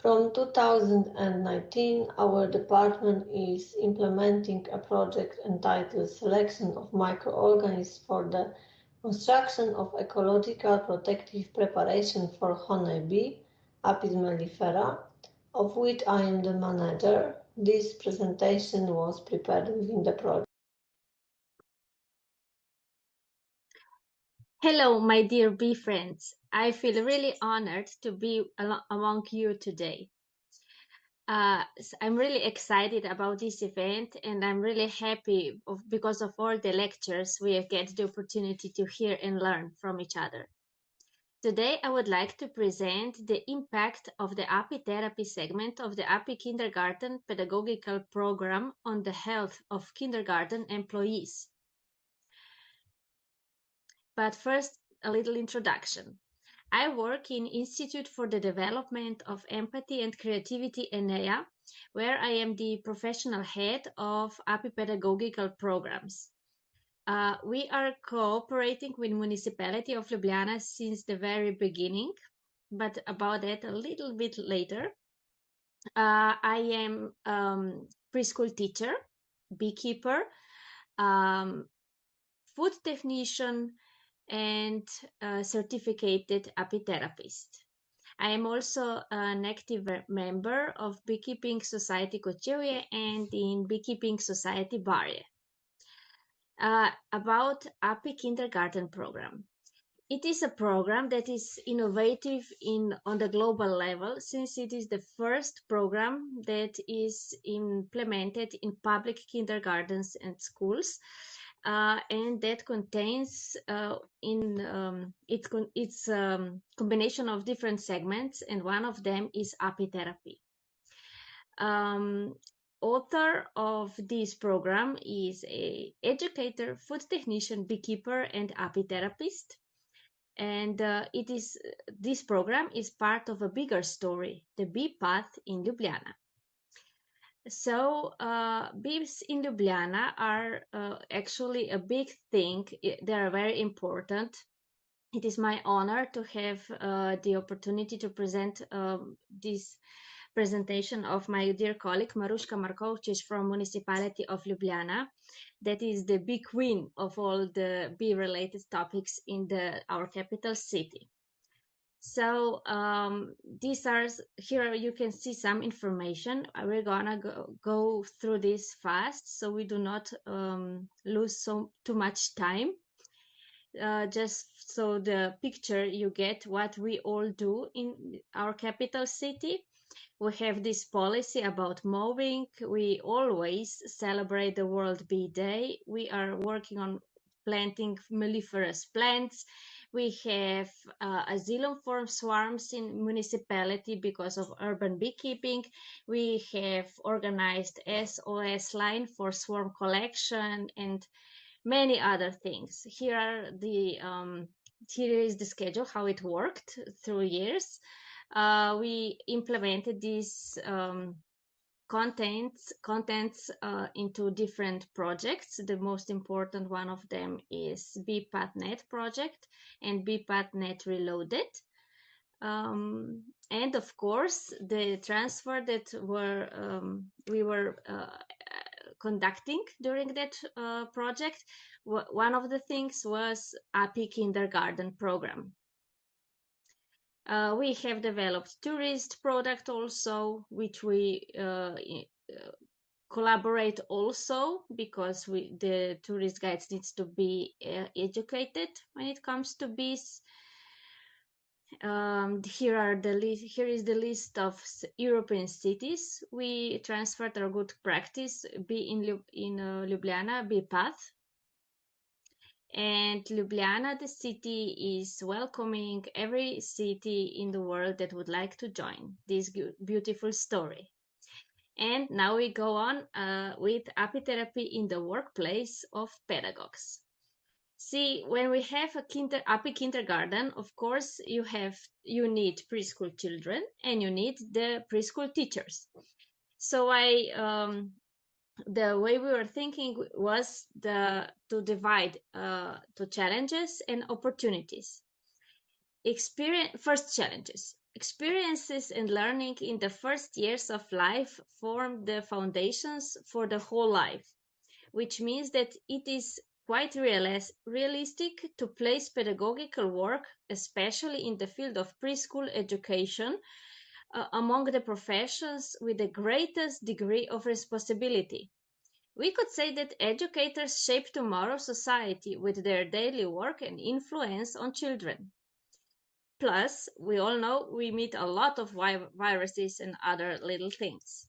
From 2019, our department is implementing a project entitled Selection of Microorganisms for the Construction of Ecological Protective Preparation for Honeybee, Apis mellifera, of which I am the manager. This presentation was prepared within the project. Hello, my dear bee friends. I feel really honored to be among you today. I'm really excited about this event, and I'm really happy because of all the lectures we get the opportunity to hear and learn from each other. Today, I would like to present the impact of the Apitherapy segment of the Api Kindergarten Pedagogical Program on the health of kindergarten employees. But first, a little introduction. I work in Institute for the Development of Empathy and Creativity, ENEA, where I am the professional head of API pedagogical programs. We are cooperating with Municipality of Ljubljana since the very beginning, but about that a little bit later. I am preschool teacher, beekeeper, food technician, and a certificated apitherapist. I am also an active member of Beekeeping Society Kočevje and in Beekeeping Society Barje. About API Kindergarten Program. It is a program that is innovative on the global level, since it is the first program that is implemented in public kindergartens and schools. And that contains its combination of different segments, and one of them is apitherapy. Author of this program is an educator, food technician, beekeeper, and apitherapist. And this program is part of a bigger story, the Bee Path in Ljubljana. So bees in Ljubljana are actually a big thing. They are very important. It is my honor to have the opportunity to present this presentation of my dear colleague Maruška Markovčič from Municipality of Ljubljana. That is the big queen of all the bee-related topics in our capital city. So here you can see some information. We're gonna go through this fast, so we do not lose too much time. Just so the picture you get what we all do in our capital city. We have this policy about mowing. We always celebrate the World Bee Day. We are working on planting melliferous plants. We have asylum for swarms in municipality because of urban beekeeping. We have organized SOS line for swarm collection and many other things. Here is the schedule, how it worked through years. We implemented these contents into different projects. The most important one of them is BeePathNet project and BeePathNet Reloaded. And of course, the transfer that we were conducting during that project, one of the things was API Kindergarten Program. We have developed tourist product also, which we collaborate also because the tourist guides needs to be educated when it comes to bees. Here is the list of European cities. We transferred our good practice, be in Ljubljana, be Path. And Ljubljana, the city, is welcoming every city in the world that would like to join this beautiful story. And now we go on with Apitherapy in the workplace of pedagogues. See, when we have a Api kindergarten, of course, you need preschool children and you need the preschool teachers. So the way we were thinking was to divide to challenges and opportunities. First challenges. Experiences and learning in the first years of life form the foundations for the whole life, which means that it is quite realistic to place pedagogical work, especially in the field of preschool education, among the professions with the greatest degree of responsibility. We could say that educators shape tomorrow's society with their daily work and influence on children. Plus, we all know we meet a lot of viruses and other little things.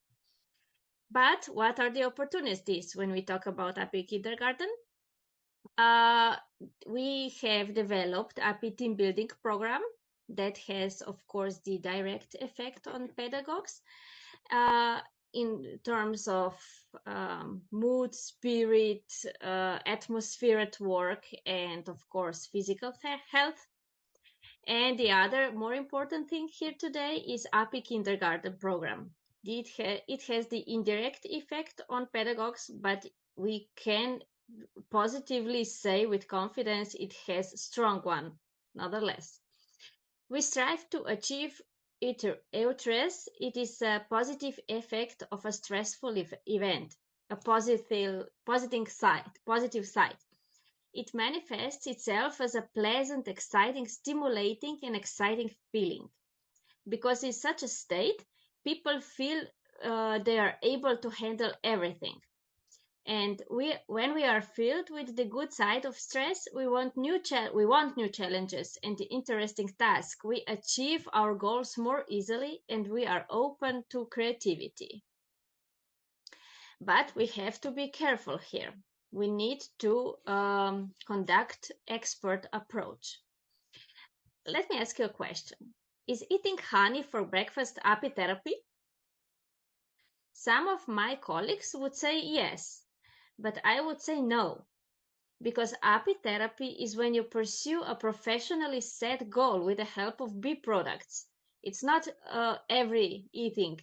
But what are the opportunities when we talk about Api Kindergarten? We have developed Api Team Building program that has, of course, the direct effect on pedagogues in terms of mood, spirit, atmosphere at work, and of course, physical health. And the other more important thing here today is Api Kindergarten program. It has the indirect effect on pedagogues, but we can positively say with confidence it has a strong one, nonetheless. We strive to achieve eustress. It is a positive effect of a stressful event, a positive side. It manifests itself as a pleasant, exciting, stimulating, and exciting feeling. Because in such a state, people feel they are able to handle everything. And when we are filled with the good side of stress, we want new challenges and interesting tasks. We achieve our goals more easily, and we are open to creativity. But we have to be careful here. We need to conduct expert approach. Let me ask you a question. Is eating honey for breakfast apitherapy? Some of my colleagues would say yes, but I would say no, because apitherapy is when you pursue a professionally set goal with the help of bee products. It's not every eating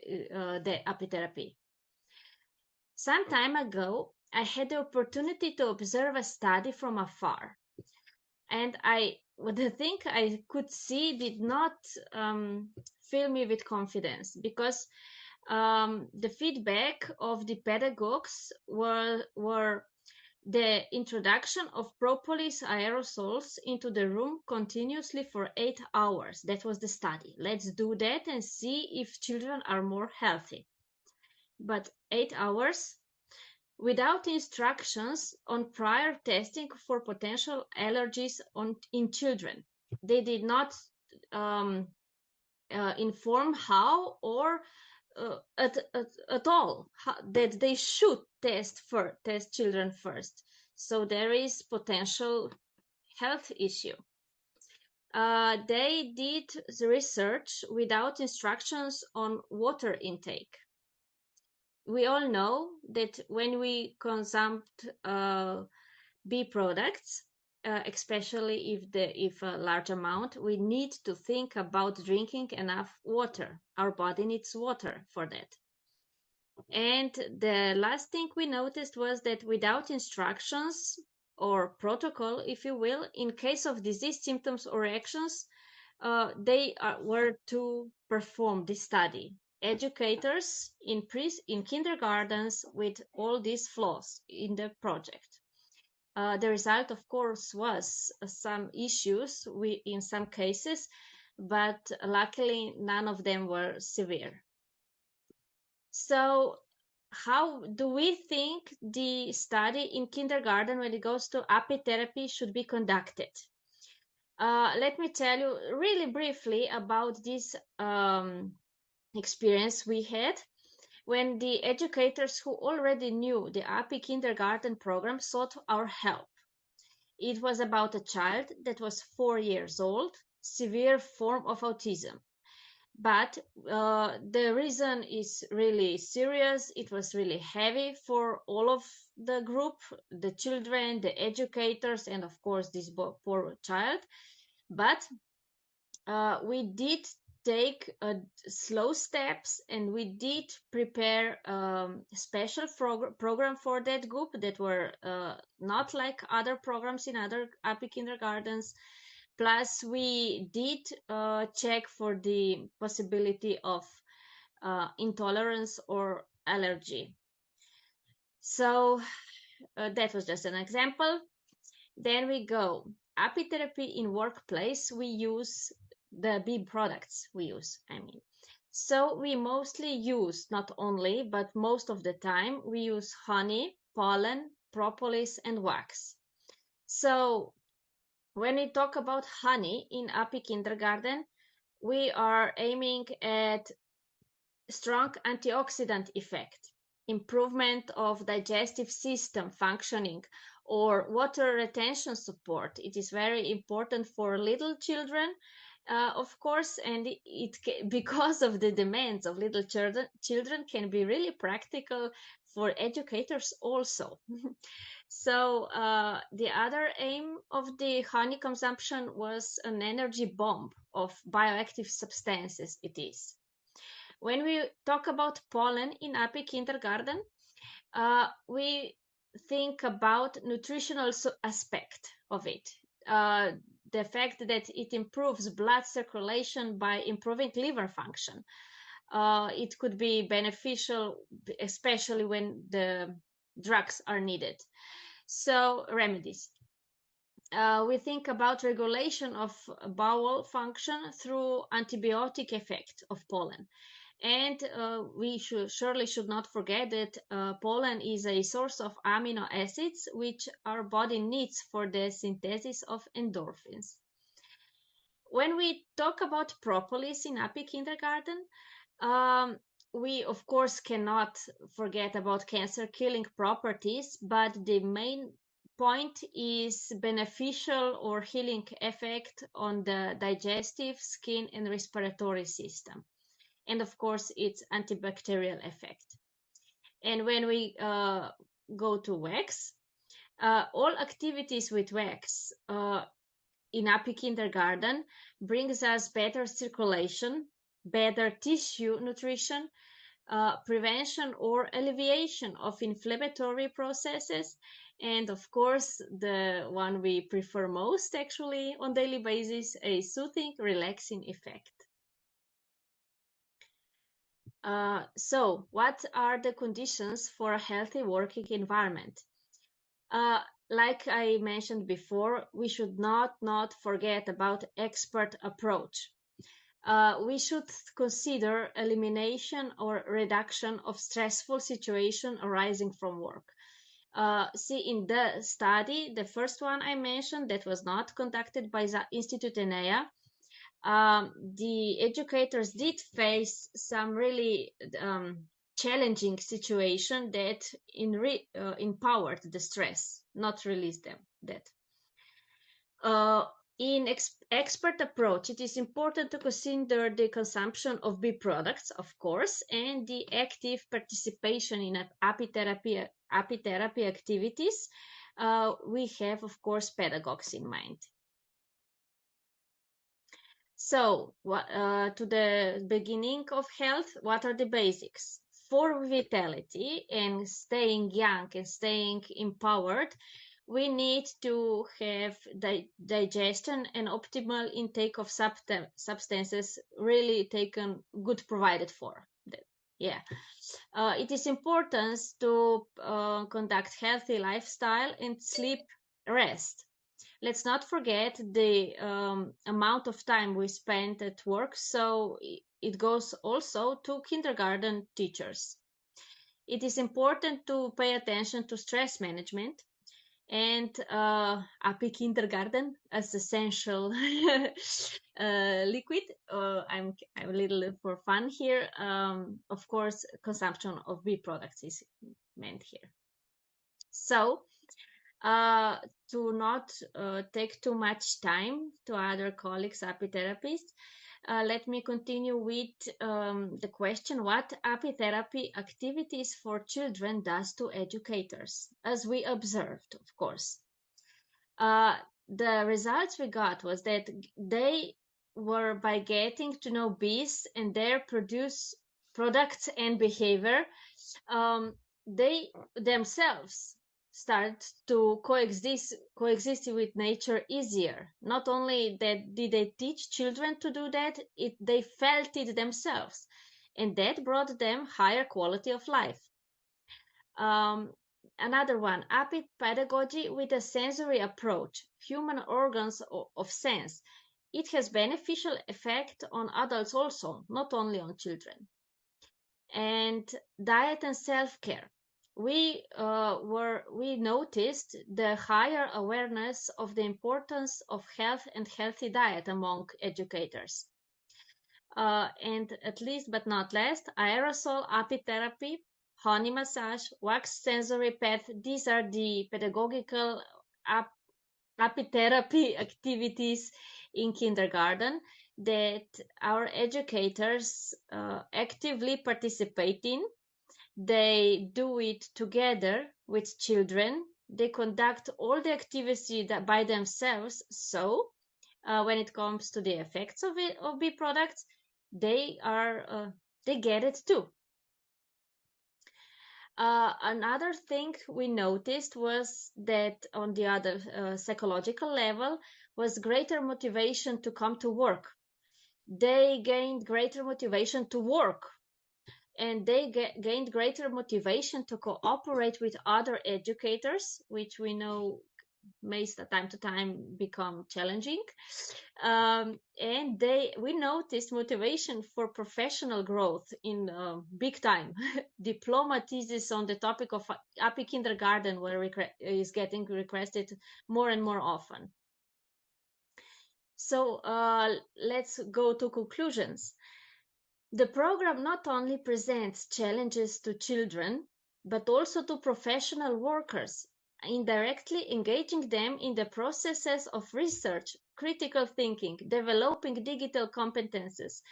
the apitherapy. Some time ago, I had the opportunity to observe a study from afar, and the thing I could see did not fill me with confidence, because the feedback of the pedagogues were the introduction of propolis aerosols into the room continuously for 8 hours. That was the study. Let's do that and see if children are more healthy. But 8 hours without instructions on prior testing for potential allergies in children. They did not inform how or at all that they should test children first. So there is potential health issue. They did the research without instructions on water intake. We all know that when we consume bee products, especially if a large amount, we need to think about drinking enough water. Our body needs water for that. And the last thing we noticed was that without instructions or protocol, if you will, in case of disease symptoms or reactions, they were to perform this study. Educators in kindergartens with all these flaws in the project. The result, of course, was some issues in some cases, but luckily none of them were severe. So how do we think the study in kindergarten when it goes to apitherapy should be conducted? Let me tell you really briefly about this experience we had when the educators who already knew the API kindergarten program sought our help. It was about a child that was 4 years old, severe form of autism. But the reason is really serious. It was really heavy for all of the group, the children, the educators, and of course this poor child. But we did take slow steps, and we did prepare special program for that group that were not like other programs in other API kindergartens. Plus, we did check for the possibility of intolerance or allergy. So that was just an example. Then we go. Apitherapy in workplace, we use the bee products we use, I mean. So we mostly use, not only, but most of the time, we use honey, pollen, propolis, and wax. So when we talk about honey in API kindergarten, we are aiming at strong antioxidant effect, improvement of digestive system functioning, or water retention support. It is very important for little children, of course, and because of the demands of little children can be really practical for educators also. So the other aim of the honey consumption was an energy bomb of bioactive substances it is. When we talk about pollen in API kindergarten, we think about nutritional aspect of it. The fact that it improves blood circulation by improving liver function. It could be beneficial, especially when the drugs are needed. So remedies. We think about regulation of bowel function through antibiotic effect of pollen. And we surely should not forget that pollen is a source of amino acids which our body needs for the synthesis of endorphins. When we talk about propolis in API kindergarten, we of course cannot forget about cancer killing properties, but the main point is beneficial or healing effect on the digestive, skin, and respiratory system. And of course, its antibacterial effect. And when we go to wax, all activities with wax in API kindergarten brings us better circulation, better tissue nutrition, prevention or alleviation of inflammatory processes, and of course, the one we prefer most actually on daily basis, a soothing, relaxing effect. So what are the conditions for a healthy working environment? Like I mentioned before, we should not forget about expert approach. We should consider elimination or reduction of stressful situation arising from work. See, in the study, the first one I mentioned that was not conducted by the Institute Enea, the educators did face some really challenging situation that empowered the stress, not release them. In expert approach, it is important to consider the consumption of bee products, of course, and the active participation in apitherapy activities. We have, of course, pedagogues in mind. So, to the beginning of health, what are the basics? For vitality and staying young and staying empowered, we need to have digestion and optimal intake of substances really taken, good provided for. Yeah. It is important to conduct healthy lifestyle and sleep, rest. Let's not forget the amount of time we spend at work, so it goes also to kindergarten teachers. It is important to pay attention to stress management. and Api Kindergarten as essential liquid. I'm a little for fun here. Of course, consumption of bee products is meant here. So, to not take too much time to other colleagues, apitherapists, let me continue with the question, what apitherapy activities for children does to educators, as we observed, of course. The results we got was that they were, by getting to know bees and their products and behavior, they themselves start to coexist with nature easier. Not only that did they teach children to do that, they felt it themselves, and that brought them higher quality of life. Another one, Apit pedagogy with a sensory approach, human organs of sense. It has beneficial effect on adults also, not only on children. And diet and self-care. We noticed the higher awareness of the importance of health and healthy diet among educators. And at least but not least, aerosol apitherapy, honey massage, wax sensory pet. These are the pedagogical apitherapy activities in kindergarten that our educators actively participate in. They do it together with children. They conduct all the activity by themselves. So when it comes to the effects of bee products, they get it too. Another thing we noticed was that on the other psychological level was greater motivation to come to work. They gained greater motivation to work, and they gained greater motivation to cooperate with other educators, which we know may time to time become challenging. And we noticed motivation for professional growth in big time. Diploma thesis on the topic of Api Kindergarten is getting requested more and more often. So let's go to conclusions. The program not only presents challenges to children, but also to professional workers, indirectly engaging them in the processes of research, critical thinking, developing digital competences,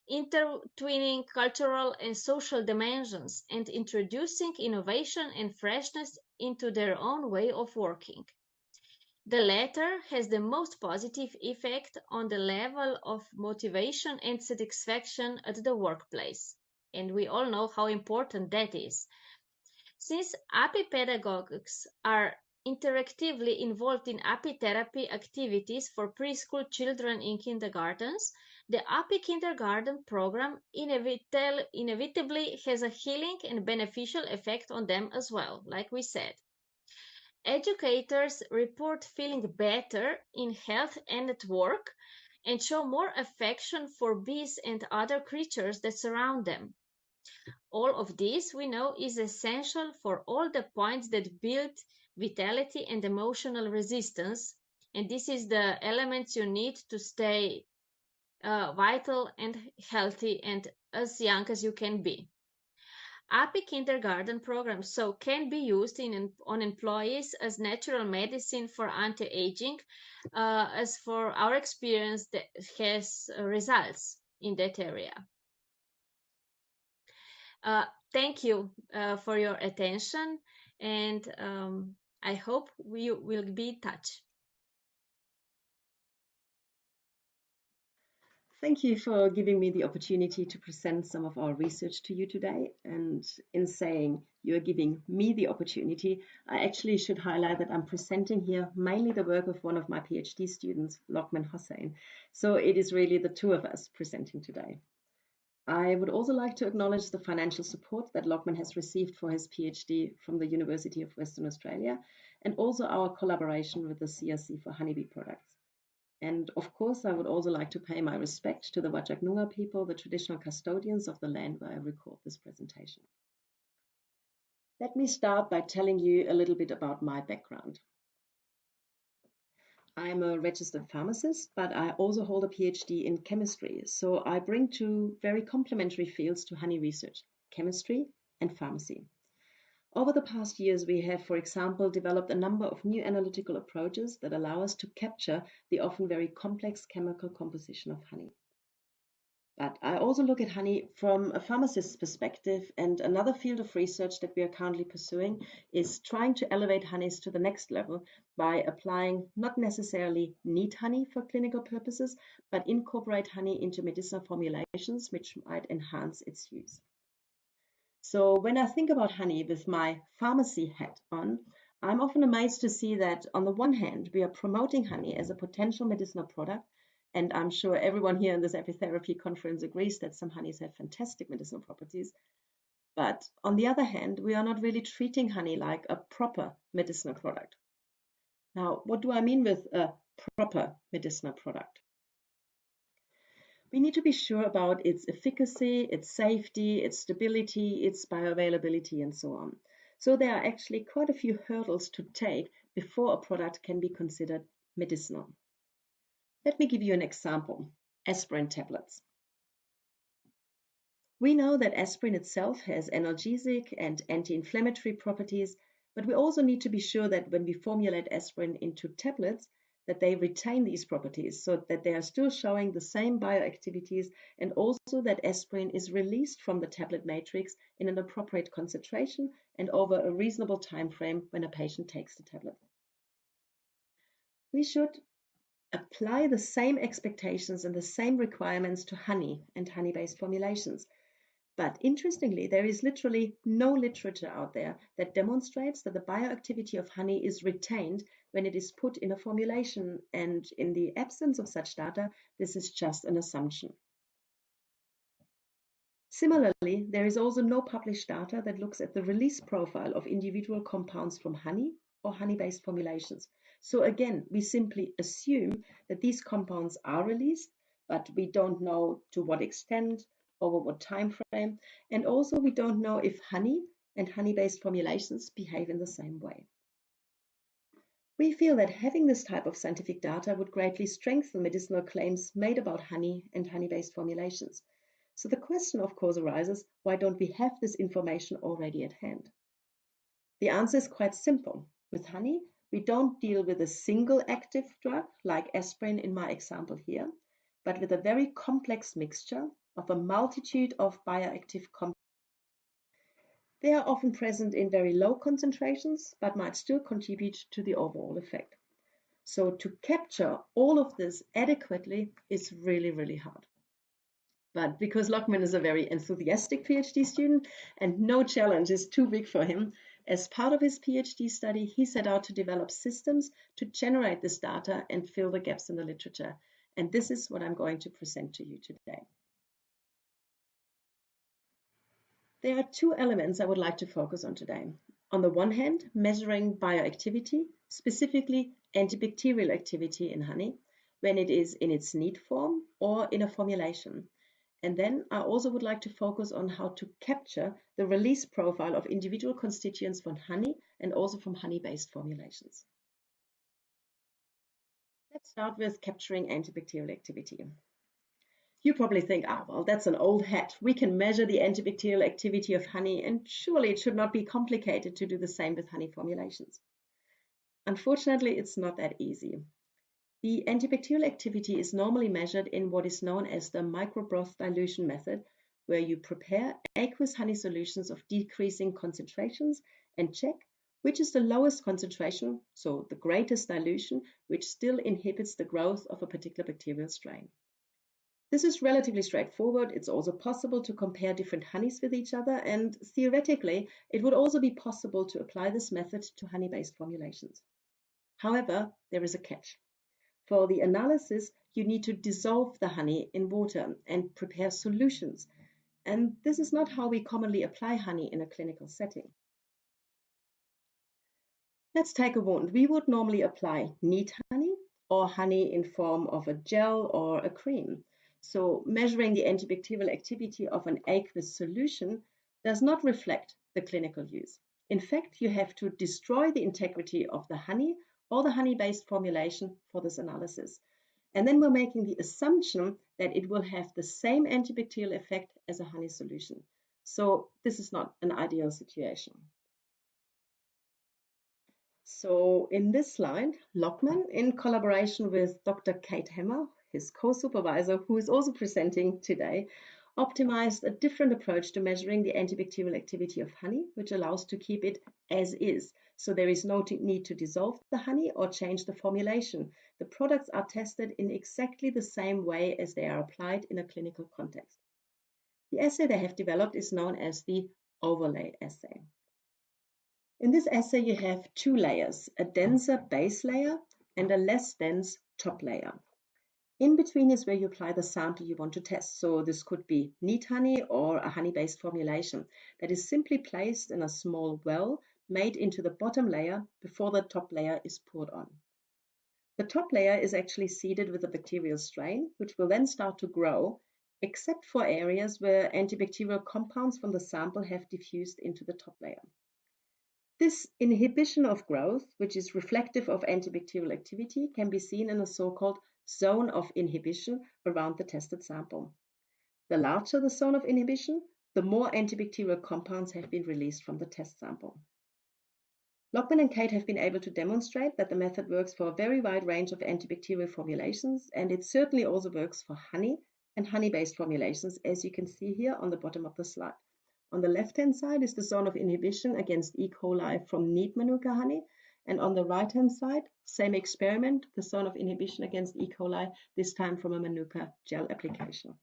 intertwining cultural and social dimensions, and introducing innovation and freshness into their own way of working. The latter has the most positive effect on the level of motivation and satisfaction at the workplace. And we all know how important that is. Since API pedagogues are interactively involved in apitherapy activities for preschool children in kindergartens, the API kindergarten program inevitably has a healing and beneficial effect on them as well, like we said. Educators report feeling better in health and at work, and show more affection for bees and other creatures that surround them. All of this, we know, is essential for all the points that build vitality and emotional resistance, and this is the elements you need to stay vital and healthy and as young as you can be. API kindergarten programs can be used on employees as natural medicine for anti-aging, as for our experience that has results in that area. Thank you for your attention, and I hope we will be in touch. Thank you for giving me the opportunity to present some of our research to you today. And in saying you're giving me the opportunity, I actually should highlight that I'm presenting here mainly the work of one of my PhD students, Lokman Hossein. So it is really the two of us presenting today. I would also like to acknowledge the financial support that Lokman has received for his PhD from the University of Western Australia, and also our collaboration with the CRC for honeybee products. And of course, I would also like to pay my respect to the Whadjuk Noongar people, the traditional custodians of the land where I record this presentation. Let me start by telling you a little bit about my background. I'm a registered pharmacist, but I also hold a PhD in chemistry. So I bring two very complementary fields to honey research, chemistry and pharmacy. Over the past years, we have, for example, developed a number of new analytical approaches that allow us to capture the often very complex chemical composition of honey. But I also look at honey from a pharmacist's perspective, and another field of research that we are currently pursuing is trying to elevate honeys to the next level by applying not necessarily neat honey for clinical purposes, but incorporate honey into medicinal formulations which might enhance its use. So when I think about honey with my pharmacy hat on, I'm often amazed to see that on the one hand, we are promoting honey as a potential medicinal product. And I'm sure everyone here in this Apitherapy conference agrees that some honeys have fantastic medicinal properties. But on the other hand, we are not really treating honey like a proper medicinal product. Now, what do I mean with a proper medicinal product? We need to be sure about its efficacy, its safety, its stability, its bioavailability, and so on. So there are actually quite a few hurdles to take before a product can be considered medicinal. Let me give you an example, aspirin tablets. We know that aspirin itself has analgesic and anti-inflammatory properties, but we also need to be sure that when we formulate aspirin into tablets, that they retain these properties so that they are still showing the same bioactivities, and also that aspirin is released from the tablet matrix in an appropriate concentration and over a reasonable time frame when a patient takes the tablet. We should apply the same expectations and the same requirements to honey and honey-based formulations. But interestingly, there is literally no literature out there that demonstrates that the bioactivity of honey is retained when it is put in a formulation, and in the absence of such data, this is just an assumption. Similarly, there is also no published data that looks at the release profile of individual compounds from honey or honey-based formulations. So again, we simply assume that these compounds are released, but we don't know to what extent, over what time frame, and also we don't know if honey and honey-based formulations behave in the same way. We feel that having this type of scientific data would greatly strengthen medicinal claims made about honey and honey-based formulations. So the question, of course, arises, why don't we have this information already at hand? The answer is quite simple. With honey, we don't deal with a single active drug like aspirin in my example here, but with a very complex mixture of a multitude of bioactive compounds. They are often present in very low concentrations, but might still contribute to the overall effect. So to capture all of this adequately is really, really hard. But because Lockman is a very enthusiastic PhD student and no challenge is too big for him, as part of his PhD study, he set out to develop systems to generate this data and fill the gaps in the literature. And this is what I'm going to present to you today. There are two elements I would like to focus on today. On the one hand, measuring bioactivity, specifically antibacterial activity in honey, when it is in its neat form or in a formulation. And then I also would like to focus on how to capture the release profile of individual constituents from honey and also from honey-based formulations. Let's start with capturing antibacterial activity. You probably think, well, that's an old hat. We can measure the antibacterial activity of honey, and surely it should not be complicated to do the same with honey formulations. Unfortunately, it's not that easy. The antibacterial activity is normally measured in what is known as the microbroth dilution method, where you prepare aqueous honey solutions of decreasing concentrations and check which is the lowest concentration, so the greatest dilution, which still inhibits the growth of a particular bacterial strain. This is relatively straightforward. It's also possible to compare different honeys with each other, and theoretically, it would also be possible to apply this method to honey-based formulations. However, there is a catch. For the analysis, you need to dissolve the honey in water and prepare solutions. And this is not how we commonly apply honey in a clinical setting. Let's take a wound. We would normally apply neat honey or honey in form of a gel or a cream. So measuring the antibacterial activity of an aqueous solution does not reflect the clinical use. In fact, you have to destroy the integrity of the honey or the honey-based formulation for this analysis. And then we're making the assumption that it will have the same antibacterial effect as a honey solution. So this is not an ideal situation. So in this slide, Lockman, in collaboration with Dr. Kate Hammer, his co-supervisor, who is also presenting today, optimized a different approach to measuring the antibacterial activity of honey, which allows to keep it as is. So there is no need to dissolve the honey or change the formulation. The products are tested in exactly the same way as they are applied in a clinical context. The assay they have developed is known as the overlay assay. In this assay, you have two layers, a denser base layer and a less dense top layer. In between is where you apply the sample you want to test. So this could be neat honey or a honey-based formulation that is simply placed in a small well made into the bottom layer before the top layer is poured on. The top layer is actually seeded with a bacterial strain, which will then start to grow, except for areas where antibacterial compounds from the sample have diffused into the top layer. This inhibition of growth, which is reflective of antibacterial activity, can be seen in a so-called zone of inhibition around the tested sample. The larger the zone of inhibition, the more antibacterial compounds have been released from the test sample. Lockman and Kate have been able to demonstrate that the method works for a very wide range of antibacterial formulations, and it certainly also works for honey and honey-based formulations, as you can see here on the bottom of the slide. On the left-hand side is the zone of inhibition against E. coli from neat Manuka honey, and on the right-hand side, same experiment, the zone of inhibition against E. coli, this time from a Manuka gel application.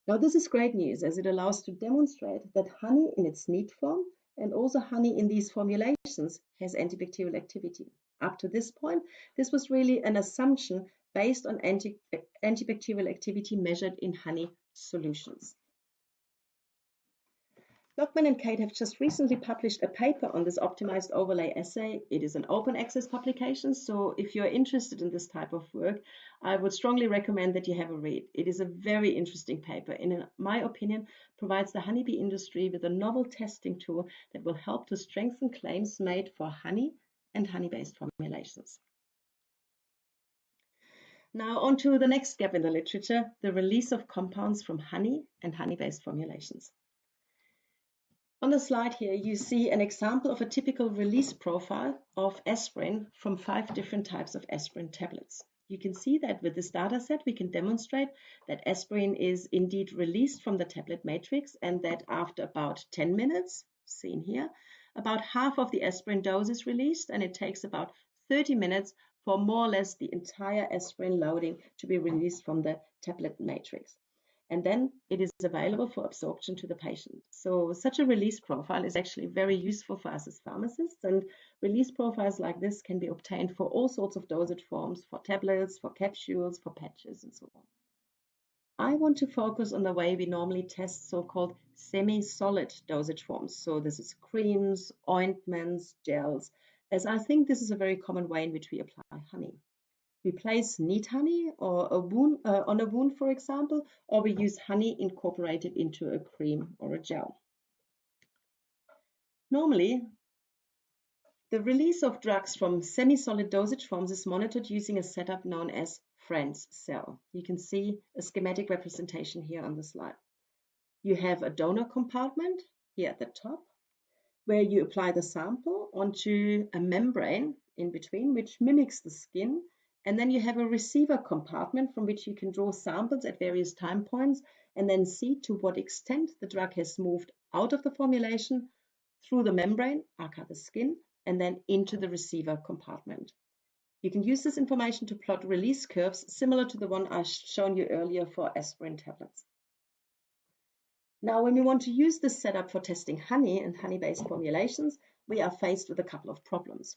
Now this is great news, as it allows to demonstrate that honey in its neat form and also honey in these formulations has antibacterial activity. Up to this point, this was really an assumption based on antibacterial activity measured in honey solutions. Lockman and Kate have just recently published a paper on this optimized overlay assay. It is an open access publication, so if you're interested in this type of work, I would strongly recommend that you have a read. It is a very interesting paper and, in my opinion, provides the honeybee industry with a novel testing tool that will help to strengthen claims made for honey and honey-based formulations. Now on to the next gap in the literature, the release of compounds from honey and honey-based formulations. On the slide here, you see an example of a typical release profile of aspirin from 5 different types of aspirin tablets. You can see that with this data set, we can demonstrate that aspirin is indeed released from the tablet matrix, and that after about 10 minutes, seen here, about half of the aspirin dose is released, and it takes about 30 minutes for more or less the entire aspirin loading to be released from the tablet matrix. And then it is available for absorption to the patient. So such a release profile is actually very useful for us as pharmacists, and release profiles like this can be obtained for all sorts of dosage forms, for tablets, for capsules, for patches, and so on. I want to focus on the way we normally test so-called semi-solid dosage forms. So this is creams, ointments, gels, as I think this is a very common way in which we apply honey. We place neat honey or on a wound, for example, or we use honey incorporated into a cream or a gel. Normally, the release of drugs from semi-solid dosage forms is monitored using a setup known as Franz cell. You can see a schematic representation here on the slide. You have a donor compartment here at the top, where you apply the sample onto a membrane in between, which mimics the skin. And then you have a receiver compartment from which you can draw samples at various time points and then see to what extent the drug has moved out of the formulation through the membrane, aka the skin, and then into the receiver compartment. You can use this information to plot release curves similar to the one I've shown you earlier for aspirin tablets. Now, when we want to use this setup for testing honey and honey-based formulations, we are faced with a couple of problems.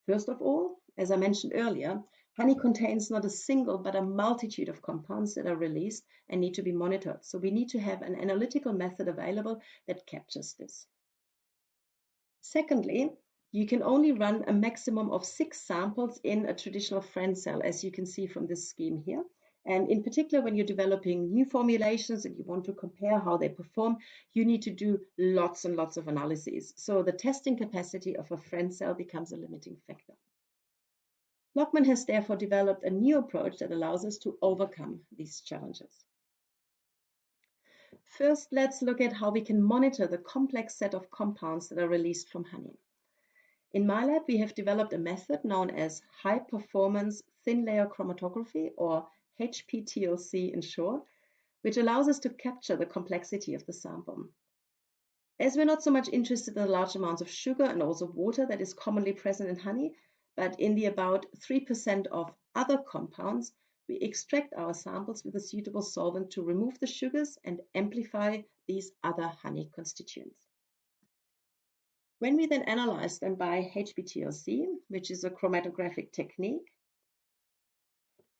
First of all, as I mentioned earlier, honey contains not a single but a multitude of compounds that are released and need to be monitored. So we need to have an analytical method available that captures this. Secondly, you can only run a maximum of 6 samples in a traditional Franz cell, as you can see from this scheme here. And in particular, when you're developing new formulations and you want to compare how they perform, you need to do lots and lots of analyses. So the testing capacity of a friend cell becomes a limiting factor. Lockman has therefore developed a new approach that allows us to overcome these challenges. First, let's look at how we can monitor the complex set of compounds that are released from honey. In my lab, we have developed a method known as high-performance thin-layer chromatography, or HPTLC in short, which allows us to capture the complexity of the sample. As we're not so much interested in the large amounts of sugar and also water that is commonly present in honey, but in the about 3% of other compounds, we extract our samples with a suitable solvent to remove the sugars and amplify these other honey constituents. When we then analyze them by HPTLC, which is a chromatographic technique,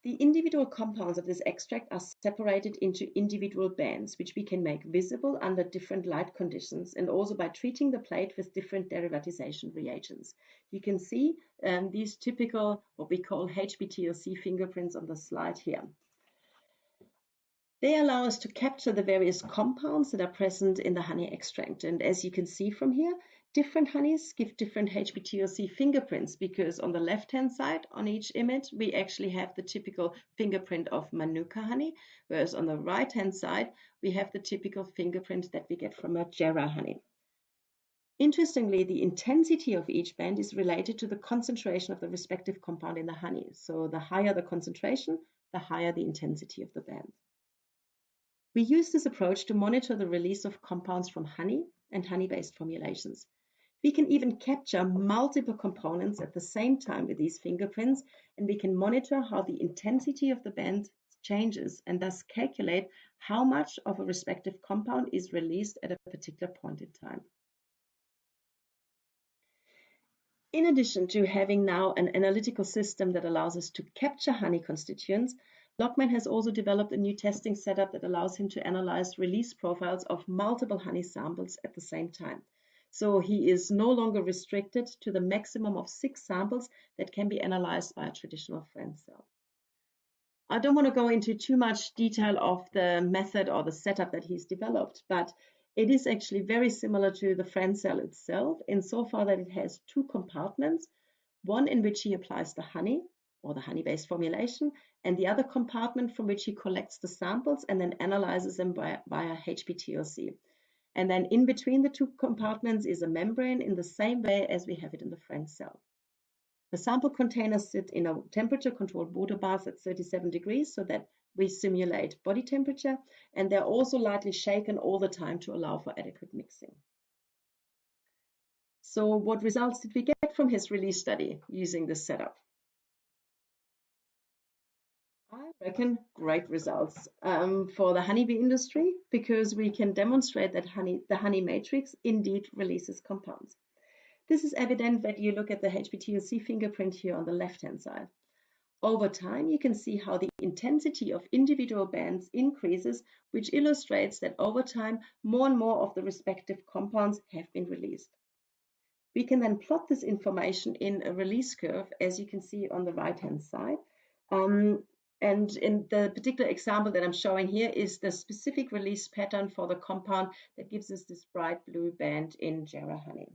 the individual compounds of this extract are separated into individual bands, which we can make visible under different light conditions and also by treating the plate with different derivatization reagents. You can see these typical, what we call HPTLC fingerprints on the slide here. They allow us to capture the various compounds that are present in the honey extract. And as you can see from here, different honeys give different HPTLC fingerprints, because on the left-hand side on each image, we actually have the typical fingerprint of Manuka honey, whereas on the right-hand side, we have the typical fingerprint that we get from a Jarrah honey. Interestingly, the intensity of each band is related to the concentration of the respective compound in the honey. So the higher the concentration, the higher the intensity of the band. We use this approach to monitor the release of compounds from honey and honey-based formulations. We can even capture multiple components at the same time with these fingerprints, and we can monitor how the intensity of the band changes and thus calculate how much of a respective compound is released at a particular point in time. In addition to having now an analytical system that allows us to capture honey constituents, Lockman has also developed a new testing setup that allows him to analyze release profiles of multiple honey samples at the same time. So he is no longer restricted to the maximum of 6 samples that can be analyzed by a traditional friend cell. I don't want to go into too much detail of the method or the setup that he's developed, but it is actually very similar to the friend cell itself insofar that it has 2 compartments, one in which he applies the honey or the honey-based formulation, and the other compartment from which he collects the samples and then analyzes them via HPTLC. And then in between the 2 compartments is a membrane in the same way as we have it in the friend cell. The sample containers sit in a temperature-controlled water bath at 37 degrees so that we simulate body temperature, and they're also lightly shaken all the time to allow for adequate mixing. So what results did we get from his release study using this setup? I reckon great results for the honeybee industry, because we can demonstrate that the honey matrix indeed releases compounds. This is evident when you look at the HPTLC fingerprint here on the left-hand side. Over time, you can see how the intensity of individual bands increases, which illustrates that over time, more and more of the respective compounds have been released. We can then plot this information in a release curve, as you can see on the right-hand side. And in the particular example that I'm showing here is the specific release pattern for the compound that gives us this bright blue band in Jarrah honey.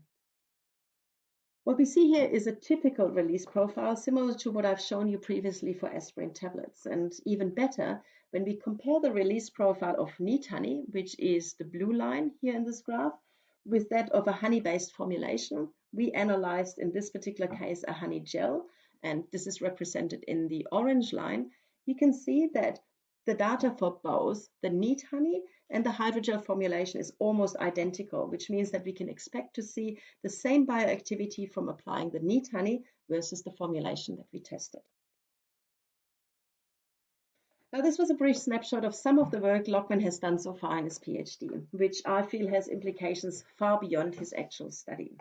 What we see here is a typical release profile similar to what I've shown you previously for aspirin tablets, and even better when we compare the release profile of neat honey, which is the blue line here in this graph, with that of a honey-based formulation. We analyzed in this particular case a honey gel, and this is represented in the orange line. You can see that the data for both the neat honey and the hydrogel formulation is almost identical, which means that we can expect to see the same bioactivity from applying the neat honey versus the formulation that we tested. Now, this was a brief snapshot of some of the work Lockman has done so far in his PhD, which I feel has implications far beyond his actual study.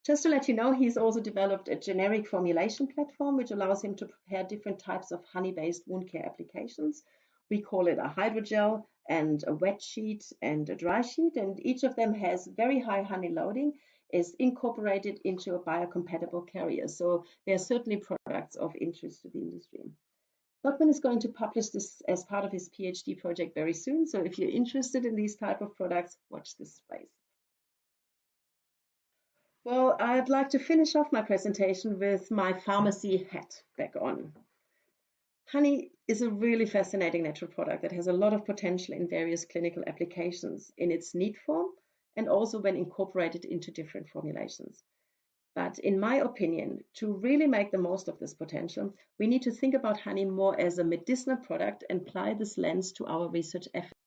Just to let you know, he's also developed a generic formulation platform which allows him to prepare different types of honey-based wound care applications. We call it a hydrogel and a wet sheet and a dry sheet, and each of them has very high honey loading, is incorporated into a biocompatible carrier. So they are certainly products of interest to the industry. Bachmann is going to publish this as part of his PhD project very soon. So if you're interested in these type of products, watch this space. Well, I'd like to finish off my presentation with my pharmacy hat back on. Honey is a really fascinating natural product that has a lot of potential in various clinical applications in its neat form and also when incorporated into different formulations. But in my opinion, to really make the most of this potential, we need to think about honey more as a medicinal product and apply this lens to our research efforts.